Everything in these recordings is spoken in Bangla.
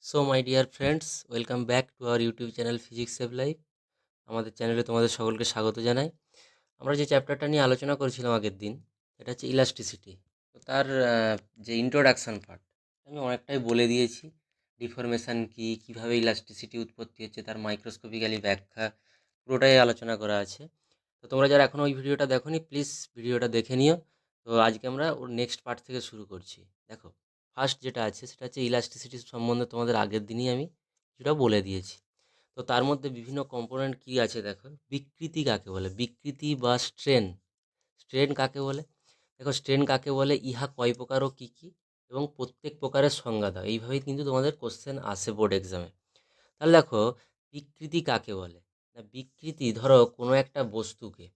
So my dear friends, welcome back to our YouTube channel physics save life. আমাদের চ্যানেলে তোমাদের সকলকে স্বাগত জানাই। আমরা যে চ্যাপ্টারটা নিয়ে আলোচনা করেছিলাম আগের দিন, এটা হচ্ছে ইলাস্টিসিটি। তো তার যে ইন্ট্রোডাকশান পার্ট আমি অনেকটাই বলে দিয়েছি। ডিফরমেশান কী, কীভাবে ইলাস্টিসিটি উৎপত্তি হচ্ছে, তার মাইক্রোস্কোপিক্যালি ব্যাখ্যা পুরোটাই আলোচনা করা আছে। তো তোমরা যারা এখনও ওই ভিডিওটা দেখোনি, প্লিজ ভিডিওটা দেখে নিও। তো আজকে আমরা ওর নেক্সট পার্ট থেকে শুরু করছি। দেখো, ফার্স্ট যেটা আছে সেটা হচ্ছে ইলাস্টিসিটি সম্বন্ধে তোমাদের আগের দিনই আমি কিছুটা বলে দিয়েছি। তো তার মধ্যে বিভিন্ন কম্পোনেন্ট কী আছে দেখো। বিকৃতি কাকে বলে, বিকৃতি বা স্ট্রেন, স্ট্রেন কাকে বলে? দেখো, স্ট্রেন কাকে বলে, ইহা কয় প্রকার ও কী কী, এবং প্রত্যেক প্রকারের সংজ্ঞা দাও। এইভাবেই কিন্তু তোমাদের কোশ্চেন আসে বোর্ড এক্সামে। তাহলে দেখো, বিকৃতি কাকে বলে না, বিকৃতি ধরো কোনো একটা বস্তুকে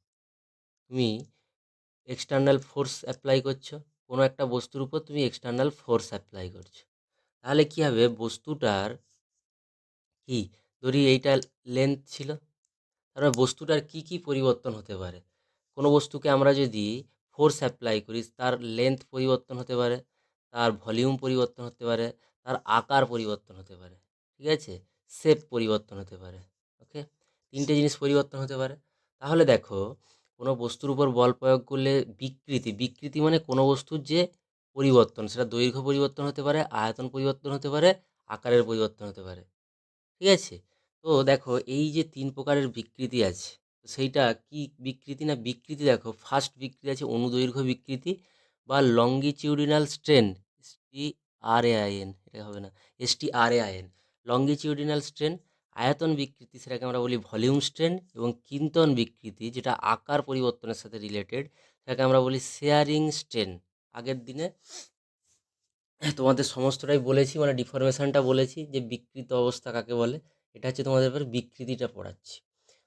তুমি এক্সটার্নাল ফোর্স অ্যাপ্লাই করছো, কোনো একটা বস্তুর উপর তুমি এক্সটার্নাল ফোর্স অ্যাপ্লাই করছো, তাহলে কী হবে, বস্তুটার কি, ধরি এইটা লেন্থ ছিল, তারপরে বস্তুটার কি কি পরিবর্তন হতে পারে। কোনো বস্তুকে আমরা যদি ফোর্স অ্যাপ্লাই করি, তার লেন্থ পরিবর্তন হতে পারে, তার ভলিউম পরিবর্তন হতে পারে, তার আকার পরিবর্তন হতে পারে, ঠিক আছে, শেপ পরিবর্তন হতে পারে। ওকে, তিনটে জিনিস পরিবর্তন হতে পারে। তাহলে দেখো, কোনো বস্তুর উপর বল প্রয়োগ করলে বিকৃতি, বিকৃতি মানে কোনো বস্তুর যে পরিবর্তন, সেটা দৈর্ঘ্য পরিবর্তন হতে পারে, আয়তন পরিবর্তন হতে পারে, আকারের পরিবর্তন হতে পারে, ঠিক আছে। তো দেখো, এই যে তিন প্রকারের বিকৃতি আছে, তো সেইটা কি বিকৃতি না, বিকৃতি দেখো, ফার্স্ট বিকৃতি আছে অনুদৈর্ঘ্য বিকৃতি বা লঙ্গিচিউডিনাল স্ট্রেন, STRAIN, এটা হবে না, STRAIN, লঙ্গিচিউডিনাল স্ট্রেন। আয়তন বিকৃতি, সেটাকে আমরা বলি ভলিউম স্ট্রেন, এবং কিন্তন বিকৃতি, যেটা আকার পরিবর্তনের সাথে রিলেটেড, সেটাকে আমরা বলি শেয়ারিং স্ট্রেন। আগের দিনে তোমাদের সমস্তটাই বলেছি, মানে ডিফরমেশনটা বলেছি যে বিকৃত অবস্থা কাকে বলে। এটা হচ্ছে তোমাদের এবার বিকৃতিটা পড়াচ্ছি।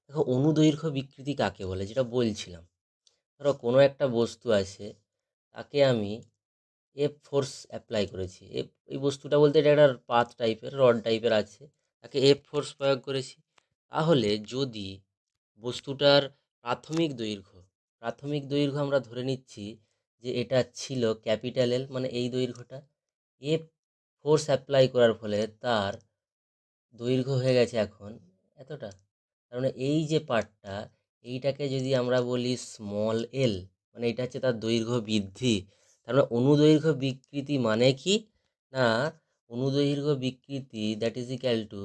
দেখো, অনুদৈর্ঘ্য বিকৃতি কাকে বলে, যেটা বলছিলাম, ধরো কোনো একটা বস্তু আছে, তাকে আমি এফ ফোর্স অ্যাপ্লাই করেছি। এই বস্তুটা বলতে এটা একটা পাত টাইপের, রড টাইপের আছে, তাকে এফ ফোর্স প্রয়োগ করেছি। তাহলে যদি বস্তুটার প্রাথমিক দৈর্ঘ্য, প্রাথমিক দৈর্ঘ্য আমরা ধরে নিচ্ছি যে এটা ছিল ক্যাপিটাল এল, মানে এই দৈর্ঘ্যটা, এফ ফোর্স অ্যাপ্লাই করার ফলে তার দৈর্ঘ্য হয়ে গেছে এখন এতটা। তার মানে এই যে পার্টটা, এইটাকে যদি আমরা বলি স্মল এল, মানে এটা হচ্ছে তার দৈর্ঘ্য বৃদ্ধি। তার মানে অনুদৈর্ঘ্য বিকৃতি মানে কি না, অনুদৈর্ঘ্য বিকৃতি দ্যাট ইজ ইকুয়াল টু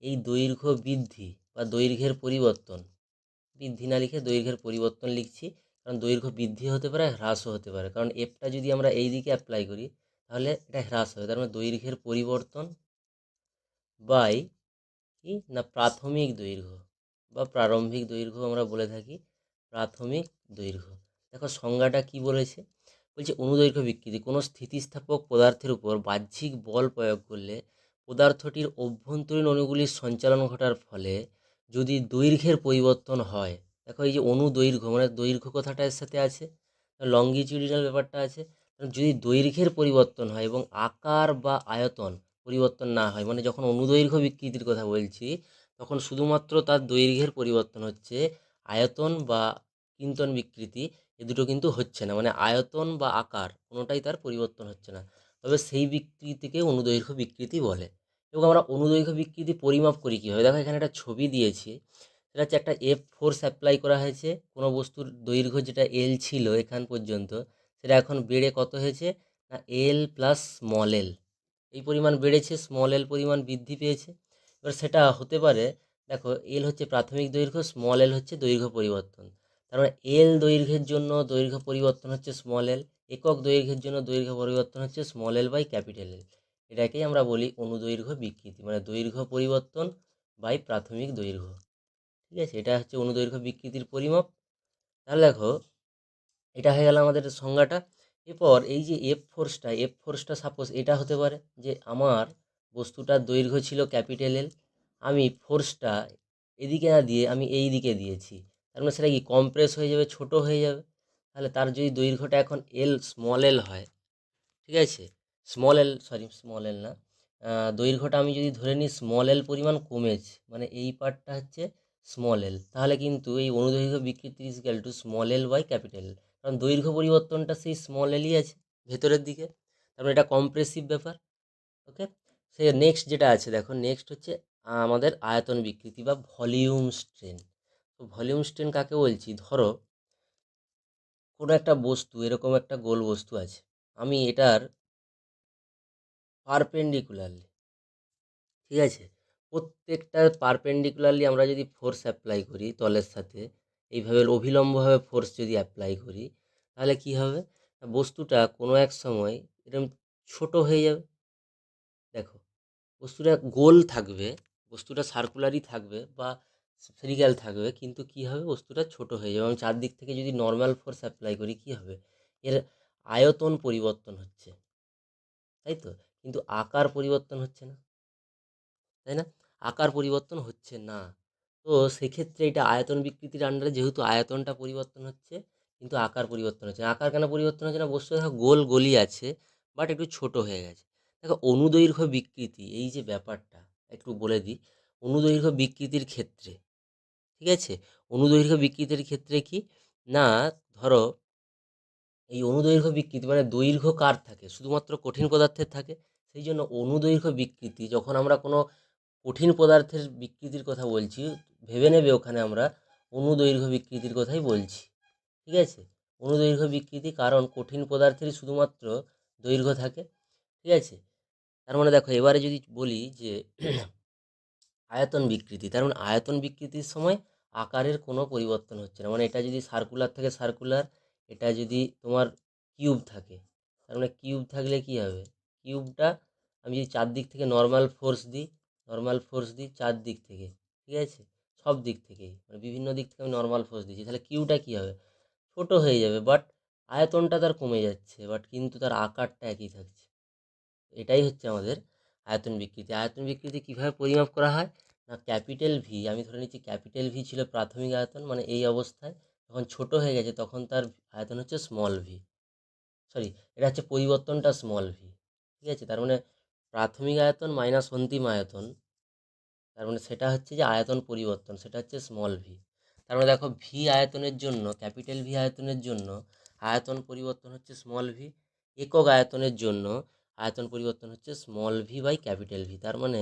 এই দৈর্ঘ্য বৃদ্ধি বা দৈর্ঘ্যের পরিবর্তন, বৃদ্ধি না লিখে দৈর্ঘ্যের পরিবর্তন লিখছি, কারণ দৈর্ঘ্য বৃদ্ধি হতে পারে, হ্রাসও হতে পারে, কারণ এফটা যদি আমরা এই দিকে অ্যাপ্লাই করি তাহলে এটা হ্রাস হবে। তার মানে দৈর্ঘ্যের পরিবর্তন বাই কি না প্রাথমিক দৈর্ঘ্য বা প্রারম্ভিক দৈর্ঘ্য আমরা বলে থাকি, প্রাথমিক দৈর্ঘ্য। দেখো সংজ্ঞাটা কি বলেছে, বলছে অনুদৈর্ঘ্য বিকৃতি কোনো স্থিতিস্থাপক পদার্থের উপর বাহ্যিক বল প্রয়োগ করলে পদার্থটির অভ্যন্তরীণ অণুগুলির সঞ্চালন ঘটার ফলে যদি দৈর্ঘ্যের পরিবর্তন হয়। দেখো, এই যে অনুদৈর্ঘ্য মানে দৈর্ঘ্য কথাটা এর সাথে আছে, লঙ্গিটিউডিনাল ব্যাপারটা আছে, যদি দৈর্ঘ্যের পরিবর্তন হয় এবং আকার বা আয়তন পরিবর্তন না হয়, মানে যখন অনুদৈর্ঘ্য বিকৃতির কথা বলছি তখন শুধুমাত্র তার দৈর্ঘ্যের পরিবর্তন হচ্ছে, আয়তন বা কিন্তন বিকৃতি এ দুটো কিন্তু হচ্ছে না, মানে আয়তন বা আকার কোনোটাই তার পরিবর্তন হচ্ছে না, তবে সেই বিকৃতিকে অনুদৈর্ঘ্য বিকৃতি বলে। এবং আমরা অনুদৈর্ঘ্য বিকৃতি পরিমাপ করি কীভাবে, দেখো এখানে একটা ছবি দিয়েছি, সেটা হচ্ছে একটা এফ ফোর্স অ্যাপ্লাই করা হয়েছে, কোনো বস্তুর দৈর্ঘ্য যেটা এল ছিল এখান পর্যন্ত, সেটা এখন বেড়ে কত হয়েছে না এল প্লাস স্মল এল, এই পরিমাণ বেড়েছে, স্মল এল পরিমাণ বৃদ্ধি পেয়েছে। এবার সেটা হতে পারে, দেখো এল হচ্ছে প্রাথমিক দৈর্ঘ্য, স্মল এল হচ্ছে দৈর্ঘ্য পরিবর্তন, তার মানে এল দৈর্ঘ্যের জন্য দৈর্ঘ্য পরিবর্তন হচ্ছে স্মল এল, একক দৈর্ঘ্যের জন্য দৈর্ঘ্য পরিবর্তন হচ্ছে small L by capital L. এটাকেই আমরা বলি অনুদৈর্ঘ্য বিকৃতি, মানে দৈর্ঘ্য পরিবর্তন বাই প্রাথমিক দৈর্ঘ্য, ঠিক আছে। এটা হচ্ছে অনুদৈর্ঘ্য বিকৃতির পরিমাপ। তাহলে দেখো, এটা হয়ে গেল আমাদের সংজ্ঞাটা। এরপর এই যে এফ ফোর্সটা সাপোজ এটা হতে পারে যে আমার বস্তুটার দৈর্ঘ্য ছিল ক্যাপিটাল এল, আমি ফোর্সটা এদিকে না দিয়ে আমি এই দিকে দিয়েছি, তার মানে সেটা কি কম্প্রেস হয়ে যাবে, ছোট হয়ে যাবে। তাহলে তার যদি দৈর্ঘ্যটা এখন এল স্মল এল হয়, ঠিক আছে, স্মল এল না, দৈর্ঘ্যটা আমি যদি ধরে নিই স্মল এল পরিমাণ কমেছে, মানে এই পার্টটা হচ্ছে স্মল এল, তাহলে কিন্তু এই অনুদৈর্ঘ্য বিকৃতি is equal to small L by capital L, কারণ দৈর্ঘ্য পরিবর্তনটা সেই স্মল এলই আছে ভেতরের দিকে, তারপরে এটা কম্প্রেসিভ ব্যাপার। ওকে, সে নেক্সট যেটা আছে দেখো, নেক্সট হচ্ছে আমাদের আয়তন বিকৃতি বা ভলিউম স্ট্রেন। তো ভলিউম স্ট্রেন কাকে বলছি, ধরো কোনো একটা বস্তু, এরকম একটা গোল বস্তু আছে, আমি এটার পারপেন্ডিকুলারলি, ঠিক আছে, প্রত্যেকটা পারপেন্ডিকুলারলি আমরা যদি ফোর্স অ্যাপ্লাই করি তলের সাথে, এইভাবে অভিলম্বভাবে ফোর্স যদি অ্যাপ্লাই করি, তাহলে কি হবে, বস্তুটা কোনো এক সময় এরকম ছোট হয়ে যাবে। দেখো, বস্তুটা গোল থাকবে, বস্তুটা সার্কুলারই থাকবে বা স্ফেরিক্যাল থাকবে, কিন্তু কি হবে, বস্তুটা ছোট হয়ে যাবে। এবং চারদিক থেকে যদি নর্মাল ফোর্স অ্যাপ্লাই করি, কি হবে, এর আয়তন পরিবর্তন হচ্ছে, তাই তো, কিন্তু আকার পরিবর্তন হচ্ছে না, তাই না? আকার পরিবর্তন হচ্ছে না। তো সেক্ষেত্রে এটা আয়তন বিকৃতির আন্ডারে, যেহেতু আয়তনটা পরিবর্তন হচ্ছে কিন্তু আকার পরিবর্তন হচ্ছে না। আকার কেন পরিবর্তন হচ্ছে না, বস্তু দেখো গোল গোলই আছে, বাট একটু ছোট হয়ে গেছে। দেখো অনুদৈর্ঘ্য বিকৃতি, এই যে ব্যাপারটা একটু বলে দিই। অনুদৈর্ঘ্য বিকৃতির ক্ষেত্রে, ঠিক আছে, অনুদৈর্ঘ্য বিকৃতির ক্ষেত্রে কি না, ধরো এই অনুদৈর্ঘ্য বিকৃতি মানে দৈর্ঘ্য কার থাকে, শুধুমাত্র কঠিন পদার্থের থাকে। সেই জন্য অনুদৈর্ঘ্য বিকৃতি, যখন আমরা কোনো কঠিন পদার্থের বিকৃতির কথা বলছি, ভেবে নেবে ওখানে আমরা অনুদৈর্ঘ্য বিকৃতির কথাই বলছি, ঠিক আছে। অনুদৈর্ঘ্য বিকৃতি, কারণ কঠিন পদার্থেরই শুধুমাত্র দৈর্ঘ্য থাকে, ঠিক আছে। তার মানে দেখো, এবারে যদি বলি যে আয়তন বিকৃতি, তার মানে আয়তন বিকৃতির সময় আকারের কোনো পরিবর্তন হচ্ছে না। মানে এটা যদি সার্কুলার থাকে সার্কুলার, এটা যদি তোমার কিউব থাকে, তার মানে কিউব থাকলে কি হবে, কিউবটা আমি যদি চারদিক থেকে নর্মাল ফোর্স দিই চারদিক থেকে, ঠিক আছে, সব দিক থেকেই, মানে বিভিন্ন দিক থেকে আমি নর্মাল ফোর্স দিচ্ছি, তাহলে কিউটা কি হবে, ছোট হয়ে যাবে, বাট আয়তনটা তার কমে যাচ্ছে, বাট কিন্তু তার আকারটা একই থাকছে। এটাই হচ্ছে আমাদের আয়তন বিকৃতি। আয়তন বিকৃতি কীভাবে পরিমাপ করা হয় না, ক্যাপিটাল ভি, আমি ধরে নিচ্ছি ক্যাপিটাল ভি ছিল প্রাথমিক আয়তন, মানে এই অবস্থায়, যখন ছোট হয়ে গেছে তখন তার আয়তন হচ্ছে স্মল ভি, সরি, এটা হচ্ছে পরিবর্তনটা স্মল ভি, ঠিক আছে। তার মানে প্রাথমিক আয়তন মাইনাস অন্তিম আয়তন, তার মানে সেটা হচ্ছে যে আয়তন পরিবর্তন, সেটা হচ্ছে স্মল ভি। তার মানে দেখো, ভি আয়তনের জন্য, ক্যাপিটাল ভি আয়তনের জন্য আয়তন পরিবর্তন হচ্ছে স্মল ভি, একক আয়তনের জন্য আয়তন পরিবর্তন হচ্ছে small V by capital V. তার মানে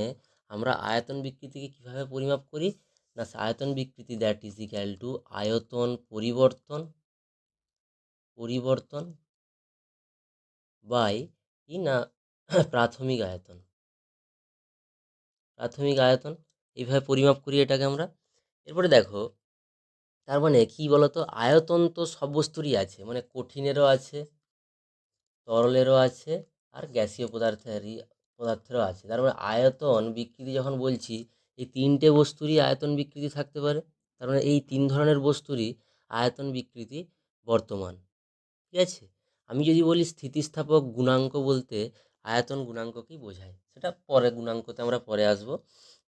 আমরা আয়তন বিকৃতিকে কীভাবে পরিমাপ করি না, আয়তন বিকৃতি দ্যাট ইজ ইক্যাল টু আয়তন পরিবর্তন পরিবর্তন বাই কি না প্রাথমিক আয়তন, প্রাথমিক আয়তন, এইভাবে পরিমাপ করি এটাকে আমরা। এরপরে দেখো, তার মানে কি বলতো, আয়তন তো সব বস্তুরই আছে, মানে কঠিনেরও আছে, তরলেরও আছে, আর গ্যাসীয় পদার্থেরও আছে। তার মানে আয়তন বিকৃতি যখন বলছি, এই তিনটে বস্তুরই আয়তন বিকৃতি থাকতে পারে। তার মানে এই তিন ধরনের বস্তুরই আয়তন বিকৃতি বর্তমান, ঠিক আছে। আমি যদি বলি স্থিতিস্থাপক গুণাঙ্ক বলতে আয়তন গুণাঙ্ককেই বোঝায়, সেটা পরে গুণাঙ্কতে আমরা পরে আসব।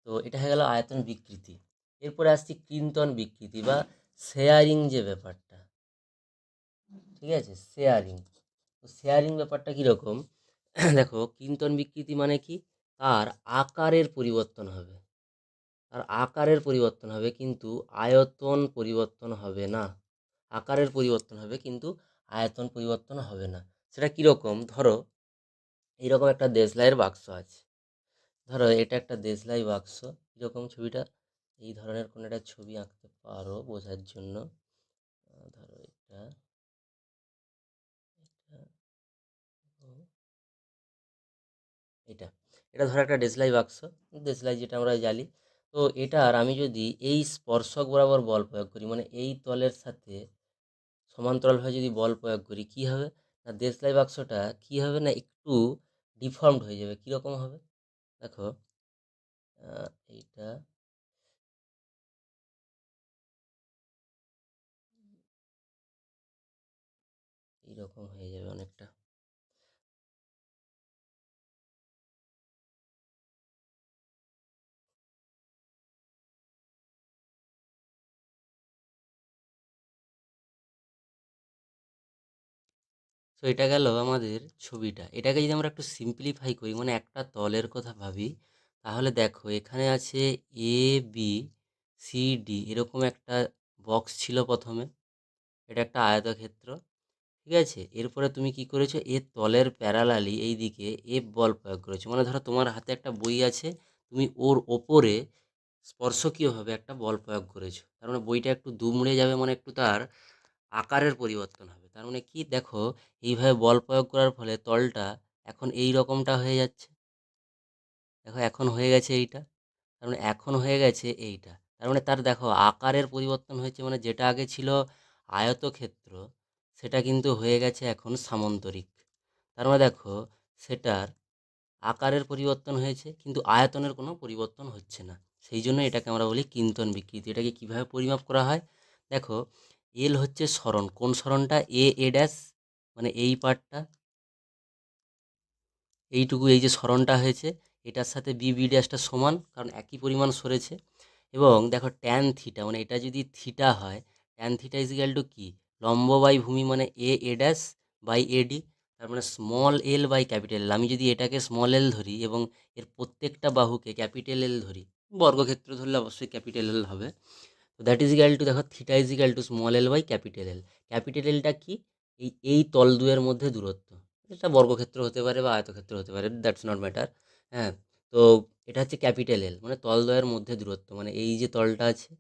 তো এটা হয়ে গেল আয়তন বিকৃতি। এরপরে আসছি ক্রিন্তন বিকৃতি বা শেয়ারিং যে ব্যাপারটা, ঠিক আছে, শেয়ারিং। তো শেয়ারিং ব্যাপারটা কীরকম দেখো, ক্রিন্তন বিকৃতি মানে কি, তার আকারের পরিবর্তন হবে, তার আকারের পরিবর্তন হবে কিন্তু আয়তন পরিবর্তন হবে না। আকারের পরিবর্তন হবে কিন্তু আয়তন পরিবর্তন হবে না। সেটা কীরকম, ধরো এইরকম একটা দেশলাইয়ের বাক্স আছে, ধরো এটা একটা দেশলাই বাক্স, কীরকম ছবিটা, এই ধরনের কোনো একটা ছবি আঁকতে পারো বোঝার জন্য। ধরো এটা, এটা এটা ধরো একটা দেশলাই বাক্স, দেশলাই যেটা আমরা জ্বালি। তো এটার আমি যদি এই স্পর্শক বরাবর বল প্রয়োগ করি, মানে এই তলের সাথে সমান্তরালভাবে যদি বল প্রয়োগ করি, কি হবে না, দেশলাই বাক্সটা কি হবে না, একটু ডিফর্মড হয়ে যাবে। কীরকম হবে দেখো, এইটা এইরকম হয়ে যাবে অনেকটা। তো এটা গেল আমাদের ছবিটা। এটাকে যদি আমরা একটু সিম্পলিফাই করি, মানে একটা তলের কথা ভাবি, তাহলে দেখো এখানে আছে এ বি সি ডি, এরকম একটা বক্স ছিল প্রথমে, এটা একটা আয়তক্ষেত্র, ঠিক ঠিক আছে? এরপরে তুমি কি করেছো, এর তলের প্যারালালি এই দিকে এফ বল প্রয়োগ করেছো। মানে ধরো তোমার হাতে একটা বই আছে, তুমি ওর ওপরে স্পর্শকীয়ভাবে একটা বল প্রয়োগ করেছো, তার মানে বইটা একটু দুমড়ে যাবে, মানে একটু তার আকারের পরিবর্তন হবে। তার মানে কি, দেখো এইভাবে বল প্রয়োগ করার ফলে তলটা এখন এই রকমটা হয়ে যাচ্ছে। দেখো এখন হয়ে গেছে এইটা, তার মানে এখন হয়ে গেছে এইটা। তার মানে তার দেখো আকারের পরিবর্তন হয়েছে, মানে যেটা আগে ছিল আয়তক্ষেত্র সেটা কিন্তু হয়ে গেছে এখন সামন্তরিক। তার মানে দেখো সেটার আকারের পরিবর্তন হয়েছে কিন্তু আয়তনের কোনো পরিবর্তন হচ্ছে না। সেই জন্য এটাকে আমরা বলি কিন্তন বিকৃতি। এটাকে কিভাবে পরিমাপ করা হয়, দেখো এল হচ্ছে সরণ, কোন সরণটা, এ ড্যাশ, মানে এই পার্টটা, এইটুকু এই যে সরণটা হয়েছে এটার সাথে বি ড্যাশটা সমান, কারণ একই পরিমাণ সরেছে। এবং দেখো ট্যান থিটা, মানে এটা যদি থিটা হয়, ট্যান থিটা ইজিক্যাল টু কি, লম্ব বাই ভূমি মানে এ ড্যাশ বাই এডি। তার মানে small L by capital L. আমি যদি এটাকে স্মল এল ধরি এবং এর প্রত্যেকটা বাহুকে ক্যাপিটাল এল ধরি, বর্গক্ষেত্র ধরলে অবশ্যই ক্যাপিটাল এল হবে, তো দ্যাট ইজ ইকাল টু, দেখো theta is equal to small L by capital L. Capital এলটা কি, এই তল দুয়ের মধ্যে দূরত্ব। এটা বর্গক্ষেত্র হতে পারে বা আয়তক্ষেত্র হতে পারে, দ্যাটস নট ম্যাটার। হ্যাঁ, তো এটা হচ্ছে ক্যাপিটাল এল, মানে তল দ্বয়ের মধ্যে দূরত্ব, মানে এই যে তলটা আছে,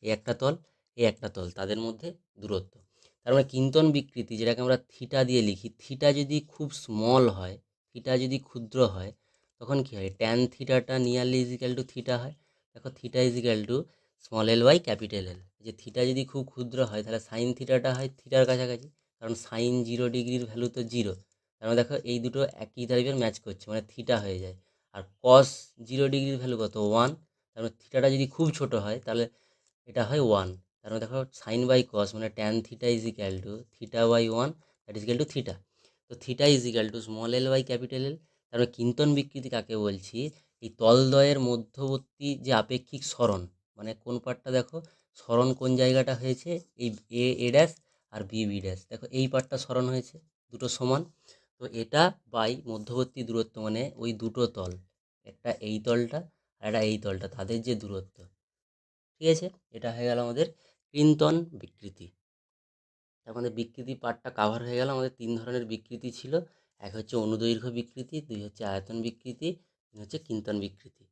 এই একটা তল, এই একটা তল, তাদের মধ্যে দূরত্ব। তার মানে কিন্তন বিকৃতি, যেটাকে আমরা থিটা দিয়ে লিখি, থিটা যদি খুব স্মল হয়, থিটা যদি ক্ষুদ্র হয়, তখন কি হয়, ট্যান থিটাটা নিয়ারলি ইজিক্যাল টু থিটা হয়। দেখো theta equal to small L by capital L. যে থিটা যদি খুব ক্ষুদ্র হয় তাহলে সাইন থিটাটা হয় থিটার কাছাকাছি, কারণ সাইন 0 ডিগ্রির ভ্যালু তো 0। তার মানে দেখো এই দুটো একই টাইপের ম্যাচ করছে, মানে থিটা হয়ে যায়। আর কস 0 ডিগ্রির ভ্যালু কত, 1। তার মানে থিটাটা যদি খুব ছোট হয় তাহলে এটা হয় 1। তার মানে দেখো সাইন বাই কস মানে tan theta is equal to theta by 1, that is equal to theta. তো theta is equal to small L by capital L. তার মানে কিন্তন বিকৃতি কাকে বলছি, এই তলদ্বয়ের মধ্যবর্তী যে আপেক্ষিক সরণ, মানে কোন পার্টটা দেখো, সরণ কোন জায়গাটা হয়েছে, এই a dash R B dash, দেখো এই পার্টটা সরণ হয়েছে, দুটো সমান। তো এটা বাই মধ্যবর্তী দূরত্ব, মানে ওই দুটো তল, একটা এই তলটা আর একটা এই তলটা, তাদের যে দূরত্ব। ঠিক আছে, এটা হয়ে গেল আমাদের কিন্তন বিকৃতি। আমাদের বিকৃতি পার্টটা কাভার হয়ে গেল। আমাদের 3 ধরনের বিকৃতি ছিল, এক হচ্ছে অনুদৈর্ঘ্য বিকৃতি, 2 হচ্ছে আয়তন বিকৃতি, 3 হচ্ছে কিন্তন বিকৃতি।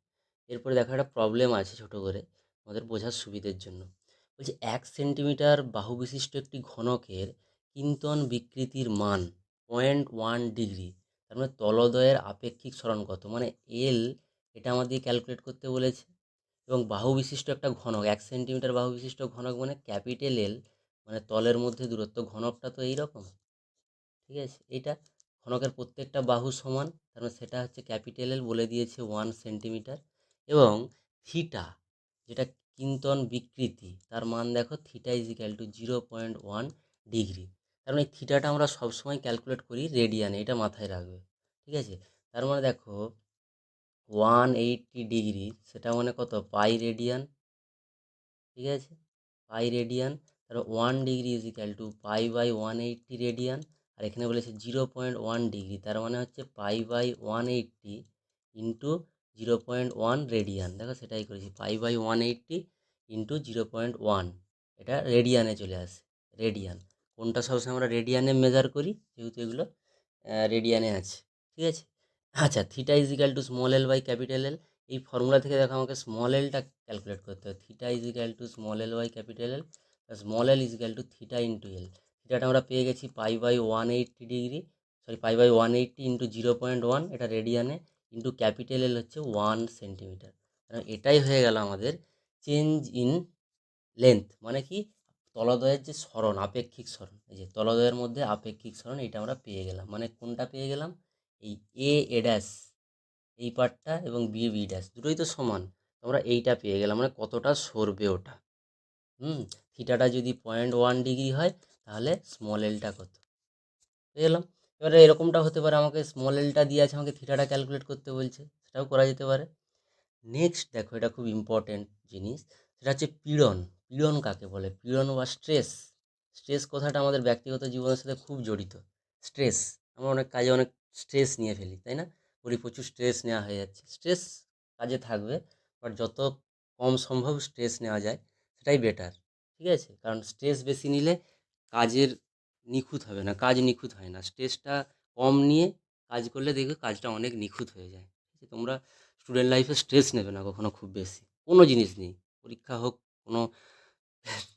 এরপরে দেখো একটা প্রবলেম আছে ছোট করে আমাদের বোঝার সুবিধের জন্য। বলছে 1 সেন্টিমিটার বাহু বিশিষ্ট একটি ঘনকের কিন্তন বিকৃতির মান 0.1 ডিগ্রি। তার মানে তলদ্বয়ের আপেক্ষিক সরণ কত, মানে এল, এটা আমাদের ক্যালকুলেট করতে বলেছে। এবং বাহু বিশিষ্ট একটা ঘনক, 1 সেন্টিমিটার বাহু বিশিষ্ট ঘনক মানে ক্যাপিটাল এল, মানে তলের মধ্যে দূরত্ব, ঘনকটা তো এইরকম। ঠিক আছে, এইটা ঘনকের প্রত্যেকটা বাহু সমান, তার মানে সেটা হচ্ছে ক্যাপিটাল এল, বলে দিয়েছে 1 সেন্টিমিটার। এবং থিটা, যেটা কিন্তন বিকৃতি, তার মান দেখো theta is equal two 0.1 degree. তার মানে থিটাটা আমরা সবসময় ক্যালকুলেট করি রেডিয়ানে, এটা মাথায় রাখবে। ঠিক আছে, তার মানে দেখো 180 ডিগ্রি, সেটা মানে কত, পাই রেডিয়ান। ঠিক আছে, পাই রেডিয়ান। তাহলে 1 degree is equal to pi by 180 radian. আর এখানে বলেছে 0.1 ডিগ্রি, তার মানে হচ্ছে পাই বাই 180 ইন্টু 0.1 রেডিয়ান। দেখো সেটাই করেছি, পাই বাই 180 ইন্টু 0.1, এটা রেডিয়ানে চলে আসে, রেডিয়ান। কোনটা সবসময় আমরা রেডিয়ানে মেজার করি, যেহেতু এগুলো রেডিয়ানে আছে। ঠিক আছে, আচ্ছা, theta is equal to small L by capital L. এই ফর্মুলা থেকে দেখো আমাকে স্মল এলটা ক্যালকুলেট করতে হবে। Theta is equal to small L by capital L, small L is equal to theta into L. থিটাটা আমরা পেয়ে গেছি pi by 180 degree, sorry pi by 180 into 0.1, এটা রেডিয়ানে, ইন্টু ক্যাপিটাল এল হচ্ছে 1 সেন্টিমিটার। এটাই হয়ে গেল আমাদের চেঞ্জ ইন লেন্থ, মানে কি, তলদ্বয়ের যে সরণ, আপেক্ষিক সরণ, এই যে তলদ্বয়ের মধ্যে আপেক্ষিক সরণ, এটা আমরা পেয়ে গেলাম। মানে কোনটা পেয়ে গেলাম, এই এ ড্যাশ এই পার্টটা এবং বি ড্যাশ দুটোই তো সমান, আমরা এইটা পেয়ে গেলাম, মানে কতটা সরবে ওটা। থিটাটা যদি 0.1 ডিগ্রি হয় তাহলে স্মল এলটা কত পেয়ে গেলাম। এবারে এরকমটা হতে পারে, আমাকে স্মল এলটা দিয়ে আছে, আমাকে থিটাটা ক্যালকুলেট করতে বলছে, সেটাও করা যেতে পারে। নেক্সট দেখো, এটা খুব ইম্পর্টেন্ট জিনিস, সেটা হচ্ছে পীড়ন। পীড়ন কাকে বলে, পীড়ন বা স্ট্রেস। স্ট্রেস কথাটা আমাদের ব্যক্তিগত জীবনের সাথে খুব জড়িত। স্ট্রেস, আমরা অনেক কাজে অনেক স্ট্রেস নিয়ে ফেলি, তাই না, বলি প্রচুর স্ট্রেস নেওয়া হয়ে যাচ্ছে। স্ট্রেস কাজে থাকবে, বাট যত কম সম্ভব স্ট্রেস নেওয়া যায় সেটাই বেটার। ঠিক আছে, কারণ স্ট্রেস বেশি নিলে কাজের নিখুঁত হবে না, কাজ নিখুঁত হয় না। স্ট্রেসটা কম নিয়ে কাজ করলে দেখবে কাজটা অনেক নিখুঁত হয়ে যায়। ঠিক আছে? তোমরা স্টুডেন্ট লাইফে স্ট্রেস নেবে না কখনো খুব বেশি। কোনো জিনিস নেই। পরীক্ষা হোক, কোনো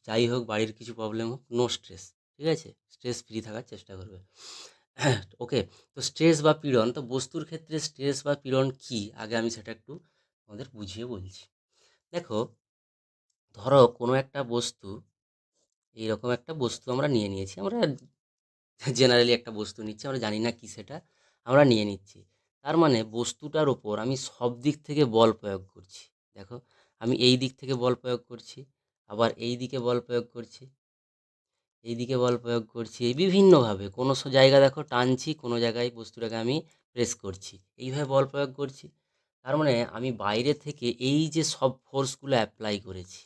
যাই হোক, বাড়ির কিছু প্রবলেম হোক, নো স্ট্রেস। ঠিক আছে? স্ট্রেস ফ্রি থাকার চেষ্টা করবে। ওকে, তো স্ট্রেস বা পীড়ন, তো বস্তুর ক্ষেত্রে স্ট্রেস বা পীড়ন কী, আগে আমি সেটা একটু তোমাদের বুঝিয়ে বলছি। দেখো, ধরো কোনো একটা বস্তু, এইরকম একটা বস্তু আমরা নিয়েছি, আমরা জেনারেলি একটা বস্তু নিচ্ছি, আমরা জানি না কি সেটা, আমরা নিয়ে নিচ্ছি। তার মানে বস্তুটার ওপর আমি সব দিক থেকে বল প্রয়োগ করছি। দেখো, আমি এই দিক থেকে বল প্রয়োগ করছি, আবার এই দিকে বল প্রয়োগ করছি, এই দিকে বল প্রয়োগ করছি, এই বিভিন্নভাবে কোনো জায়গা দেখো টানছি, কোনো জায়গায় বস্তুটাকে আমি প্রেস করছি, এইভাবে বল প্রয়োগ করছি। তার মানে আমি বাইরে থেকে এই যে সব ফোর্সগুলো অ্যাপ্লাই করেছি,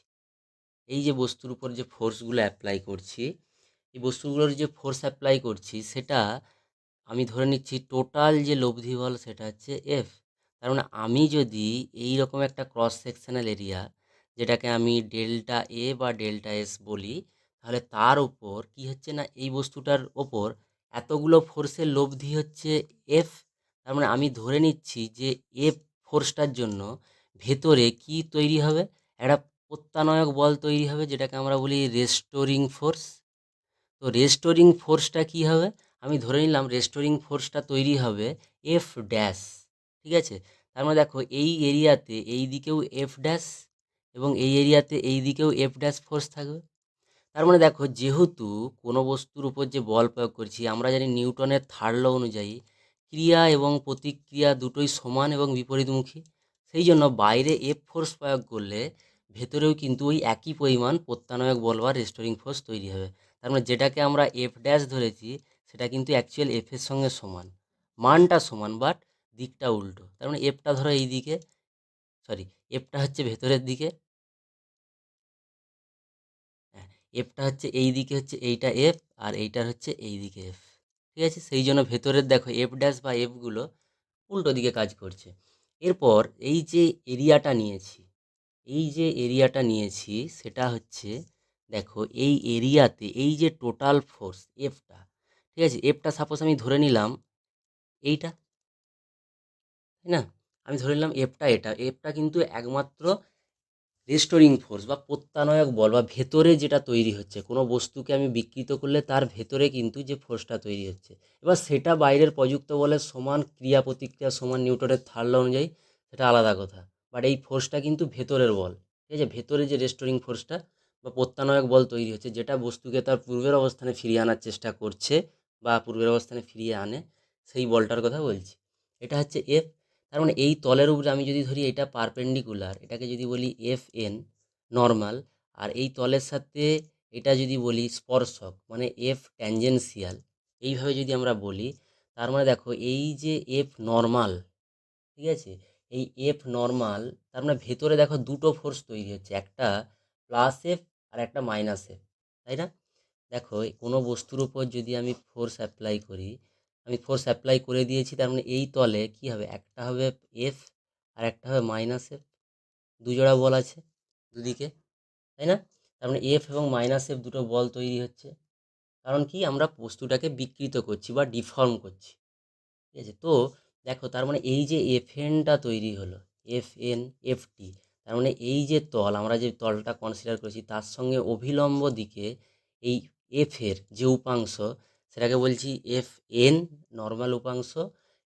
এই যে বস্তুর উপর যে ফোর্সগুলো অ্যাপ্লাই করছি, এই বস্তুগুলোর যে ফোর্স অ্যাপ্লাই করছি, সেটা আমি ধরে নিচ্ছি টোটাল যে লব্ধি বল সেটা হচ্ছে এফ। তার মানে আমি যদি এই রকম একটা ক্রস সেকশনাল এরিয়া, যেটাকে আমি ডেল্টা এ বা ডেল্টা এস বলি, তাহলে তার উপর কি হচ্ছে না, এই বস্তুটার ওপর এতগুলো ফোর্সের লব্ধি হচ্ছে এফ। তার মানে আমি ধরে নিচ্ছি যে এফ ফোর্সটার জন্য ভেতরে কি তৈরি হবে, একটা প্রত্যানয়ক বল তৈরি হবে, যেটাকে আমরা বলি রেস্টোরিং ফোর্স। তো রেস্টোরিং ফোর্সটা কী হবে, আমি ধরে নিলাম রেস্টোরিং ফোর্সটা তৈরি হবে এফ ড্যাশ। ঠিক আছে? তার মানে দেখো, এই এরিয়াতে এই দিকেও এফ ড্যাশ, এবং এই এরিয়াতে এই দিকেও এফ ড্যাশ ফোর্স থাকবে। তার মানে দেখো, যেহেতু কোনো বস্তুর উপর যে বল প্রয়োগ করছি, আমরা জানি নিউটনের থার্ড ল অনুযায়ী ক্রিয়া এবং প্রতিক্রিয়া দুটোই সমান এবং বিপরীতমুখী। সেই জন্য বাইরে এফ ফোর্স প্রয়োগ করলে ভেতরেও কিন্তু ওই একই পরিমাণ প্রত্যানয়ক বল বা রেস্টোরিং ফোর্স তৈরি হবে। তার মানে যেটাকে আমরা এফ ড্যাশ ধরেছি, সেটা কিন্তু অ্যাকচুয়াল এফের সঙ্গে সমান, মানটা সমান, বাট দিকটা উল্টো। তার মানে এফটা ধরো এই দিকে, সরি, এফটা হচ্ছে ভেতরের দিকে, হ্যাঁ, এফটা হচ্ছে এই দিকে, হচ্ছে এইটা এফ, আর এইটার হচ্ছে এই দিকে এফ। ঠিক আছে? সেই জন্য ভেতরের দেখো এফ ড্যাশ বা এফগুলো উল্টো দিকে কাজ করছে। এরপর এই যে এরিয়াটা নিয়েছি, এই যে এরিয়াটা নিয়েছি সেটা হচ্ছে, দেখো এই এরিয়াতে এই যে টোটাল ফোর্স এফটা, ঠিক আছে, এফটা সাপোজ আমি ধরে নিলাম এইটা, তাই না? আমি ধরে নিলাম এফটা, এফটা কিন্তু একমাত্র রেস্টোরিং ফোর্স বা প্রত্যানয়ক বল বা ভেতরে যেটা তৈরি হচ্ছে, কোনো বস্তুকে আমি বিকৃত করলে তার ভেতরে কিন্তু যে ফোর্সটা তৈরি হচ্ছে, এবার সেটা বাইরের প্রযুক্ত বলের সমান, ক্রিয়া প্রতিক্রিয়া সমান নিউটনের থার্ড ল অনুযায়ী, সেটা আলাদা কথা। বাট এই ফোর্সটা কিন্তু ভেতরের বল। ঠিক আছে? ভেতরে যে রেস্টোরিং ফোর্সটা বা প্রত্যানয়ক বল তৈরি হচ্ছে, যেটা বস্তুকে তার পূর্বের অবস্থানে ফিরিয়ে আনার চেষ্টা করছে বা পূর্বের অবস্থানে ফিরিয়ে আনে, সেই বলটার কথা বলছি। এটা হচ্ছে এফ। তার মানে এই তলের উপরে আমি যদি ধরি এটা পারপেন্ডিকুলার, এটাকে যদি বলি এফ এন নর্মাল, আর এই তলের সাথে এটা যদি বলি স্পর্শক, মানে এফ ট্যানজেন্সিয়াল, এইভাবে যদি আমরা বলি, তার মানে দেখো এই যে এফ নর্মাল, ঠিক আছে, এই এফ নর্মাল, তার মানে ভেতরে দেখো দুটো ফোর্স তৈরি হচ্ছে, একটা প্লাস এফ আর একটা মাইনাস এফ, তাই না? দেখো, কোনো বস্তুর উপর যদি আমি ফোর্স অ্যাপ্লাই করি, আমি ফোর্স অ্যাপ্লাই করে দিয়েছি, তার মানে এই তলে কি হবে, একটা হবে এফ আর একটা হবে মাইনাস এফ, দুজোড়া বল আছে দুদিকে, তাই না? তার মানে এফ এবং মাইনাস এফ দুটো বল তৈরি হচ্ছে। কারণ কি, আমরা বস্তুটাকে বিকৃত করছি বা ডিফর্ম করছি। ঠিক আছে? তো দেখো, তার মানে এই যে এফ এনটা তৈরি হলো, এফ এন এফ টি, তার মানে এই যে তল, আমরা যে তলটা কনসিডার করেছি, তার সঙ্গে অভিলম্ব দিকে এই এফ এর যে উপাংশ, সেটাকে বলছি এফ এন নর্মাল উপাংশ,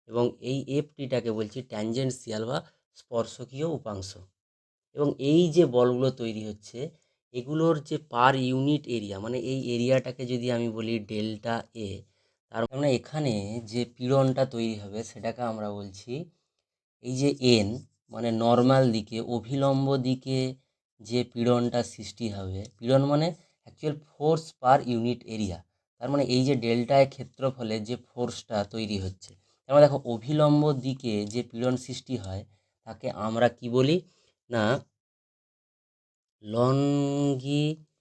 এবং এই এফ টিটাকে বলছি ট্যানজেন্সিয়াল বা স্পর্শকীয় উপাংশ। এবং এই যে বলগুলো তৈরি হচ্ছে, এগুলোর যে পার ইউনিট এরিয়া, মানে এই এরিয়াটাকে যদি আমি বলি ডেল্টা এ, তার মানে এখানে যে পীড়নটা তৈরি হবে সেটাকে আমরা বলছি, এই যে এন, মানে নর্মাল দিকে অভিলম্ব দিকে যে পীড়নটা সৃষ্টি হবে, পীড়ন মানে actual force per unit area. তার মানে এই যে ডেল্টায় ক্ষেত্রফলে যে ফোর্সটা তৈরি হচ্ছে, তার মানে দেখো অভিলম্ব দিকে যে পীড়ন সৃষ্টি হয়, তাকে আমরা কি বলি না, লঙ্গিটিউডিনাল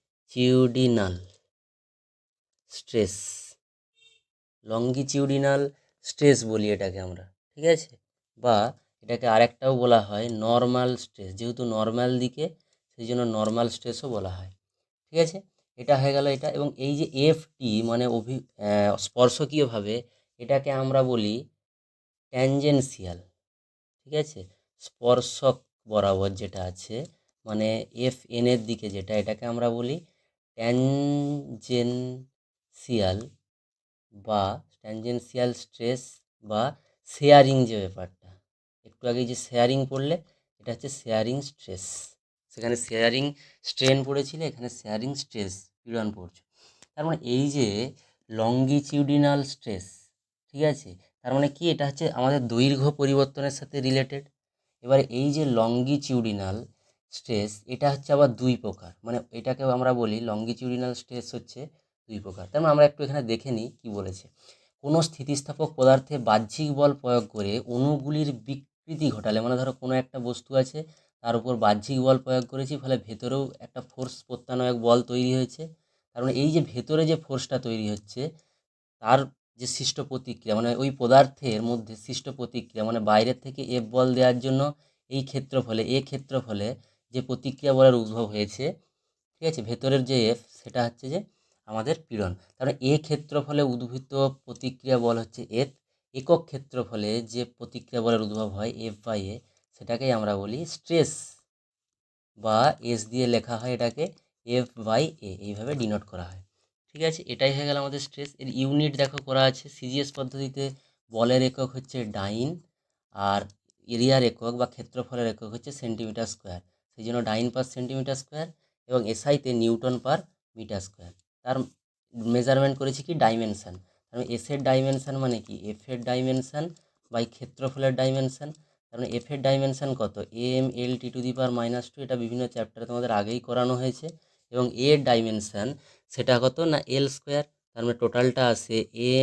স্ট্রেস, লঙ্গিটিউডিনাল স্ট্রেস বলি এটাকে আমরা। ঠিক আছে? বা এটাকে আরেকটাও বলা হয় নর্মাল স্ট্রেস, যেহেতু নর্মাল দিকে, সেই জন্য নর্মাল স্ট্রেসও বলা হয়। ঠিক আছে? এটা হয়ে গেল এটা। এবং এই যে এফ টি মানে স্পর্শকীয়ভাবে এটাকে আমরা বলি ট্যানজেনশিয়াল, ঠিক আছে? স্পর্শক বরাবর যেটা আছে মানে এফ এনের দিকে যেটা, এটাকে আমরা বলি ট্যানজেনশিয়াল বা ট্যানজেনশিয়াল স্ট্রেস বা শেয়ারিং যে ব্যাপারটা, একটু আগে যে শেয়ারিং পড়লে, এটা হচ্ছে শেয়ারিং স্ট্রেস। সেখানে শেয়ারিং স্ট্রেন পড়েছিল, এখানে শেয়ারিং স্ট্রেস পীড়ন পড়ছে। তার মানে এই যে লঙ্গিটিউডিনাল স্ট্রেস, ঠিক আছে, তার মানে কি, এটা হচ্ছে আমাদের দৈর্ঘ্য পরিবর্তনের সাথে রিলেটেড। এবার এই যে লঙ্গিটিউডিনাল স্ট্রেস, এটা হচ্ছে আবার দুই প্রকার, মানে এটাকেও আমরা বলি লঙ্গিটিউডিনাল স্ট্রেস হচ্ছে দুই প্রকার। তার মানে আমরা একটু এখানে দেখে নিই কী বলেছে। কোনো স্থিতিস্থাপক পদার্থে বাহ্যিক বল প্রয়োগ করে অণুগুলির বিকৃতি ঘটালে, মানে ধরো কোনো একটা বস্তু আছে তার উপর বাহ্যিক বল প্রয়োগ করেছি, ফলে ভেতরেও একটা ফোর্স প্রত্যানয়ক বল তৈরি হয়েছে। তার মানে এই যে ভেতরে যে ফোর্সটা তৈরি হচ্ছে তার যে সৃষ্ট প্রতিক্রিয়া, মানে ওই পদার্থের মধ্যে সৃষ্ট প্রতিক্রিয়া, মানে বাইরের থেকে এফ বল দেওয়ার জন্য এই ক্ষেত্রফলে যে প্রতিক্রিয়া বলের উদ্ভব হয়েছে, ঠিক আছে, ভেতরের যে এফ সেটা হচ্ছে যে আমাদের পীড়ন। তাহলে এ ক্ষেত্রফলে উদ্ভূত প্রতিক্রিয়া বল হচ্ছে এফ, একক ক্ষেত্রফলে যে প্রতিক্রিয়া বলের উদ্ভব হয় এফ বাই এ, সেটাকেই আমরা বলি স্ট্রেস, বা এস দিয়ে লেখা হয় এটাকে এফ বাই এ, এইভাবে ডিনোট করা হয়। ঠিক আছে, এটাই হয়ে গেল আমাদের স্ট্রেস। এর ইউনিট দেখো করা আছে সিজিএস পদ্ধতিতে, বলের একক হচ্ছে ডাইন, আর এরিয়ার একক বা ক্ষেত্রফলের একক হচ্ছে সেন্টিমিটার স্কোয়ার, সেই জন্য ডাইন পার সেন্টিমিটার স্কোয়ার, এবং এসআইতে নিউটন পার মিটার স্কোয়ার। তার মেজারমেন্ট করেছি কি ডাইমেনশান, কারণ এসের ডাইমেনশান মানে কি এফের ডাইমেনশান বাই ক্ষেত্রফলের ডাইমেনশান। কারণ এফের ডাইমেনশান কত, m l t⁻², এটা বিভিন্ন চ্যাপ্টারে তোমাদের আগেই করানো হয়েছে। এবং এর ডাইমেনশান সেটা কত না l², তার মানে টোটালটা আসে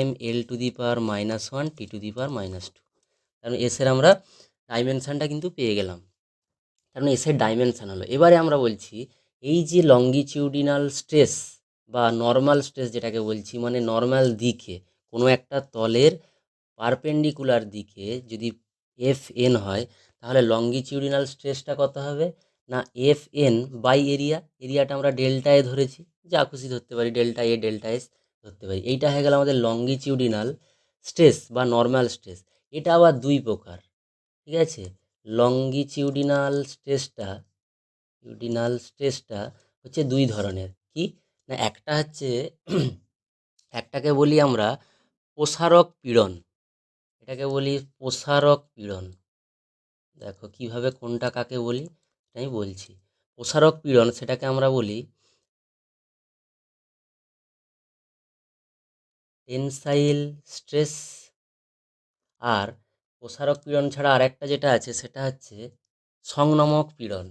m l⁻1 কারণ এসের আমরা ডাইমেনশানটা কিন্তু পেয়ে গেলাম, কারণ এসের ডাইমেনশান হলো। এবারে আমরা বলছি এই যে লঙ্গিটিউডিনাল স্ট্রেস বা নর্মাল স্ট্রেস যেটাকে বলছি, মানে নর্মাল দিকে কোনো একটা তলের পারপেন্ডিকুলার দিকে যদি এফ এন হয়, তাহলে লঙ্গিটিউডিনাল স্ট্রেসটা কত হবে না এফ এন বাই এরিয়াটা আমরা ডেল্টা এ ধরেছি, যা খুশি ধরতে পারি, ডেল্টা এ ডেল্টা এস ধরতে পারি। এইটা হয়ে গেল আমাদের লঙ্গিটিউডিনাল স্ট্রেস বা নর্মাল স্ট্রেস। এটা আবার দুই প্রকার, ঠিক আছে। লঙ্গিটিউডিনাল স্ট্রেসটা হচ্ছে দুই ধরনের, কি না একটা হচ্ছে একটাকে বলি আমরা প্রসারক পীড়ন, এটাকে বলি প্রসারক পীড়ন। দেখো কিভাবে কোনটা কাকে বলি আমি বলছি। প্রসারক পীড়ন সেটাকে আমরা বলি টেনসাইল স্ট্রেস। আর প্রসারক পীড়ন ছাড়া আরেকটা যেটা আছে সেটা হচ্ছে সংনমক পীড়ন,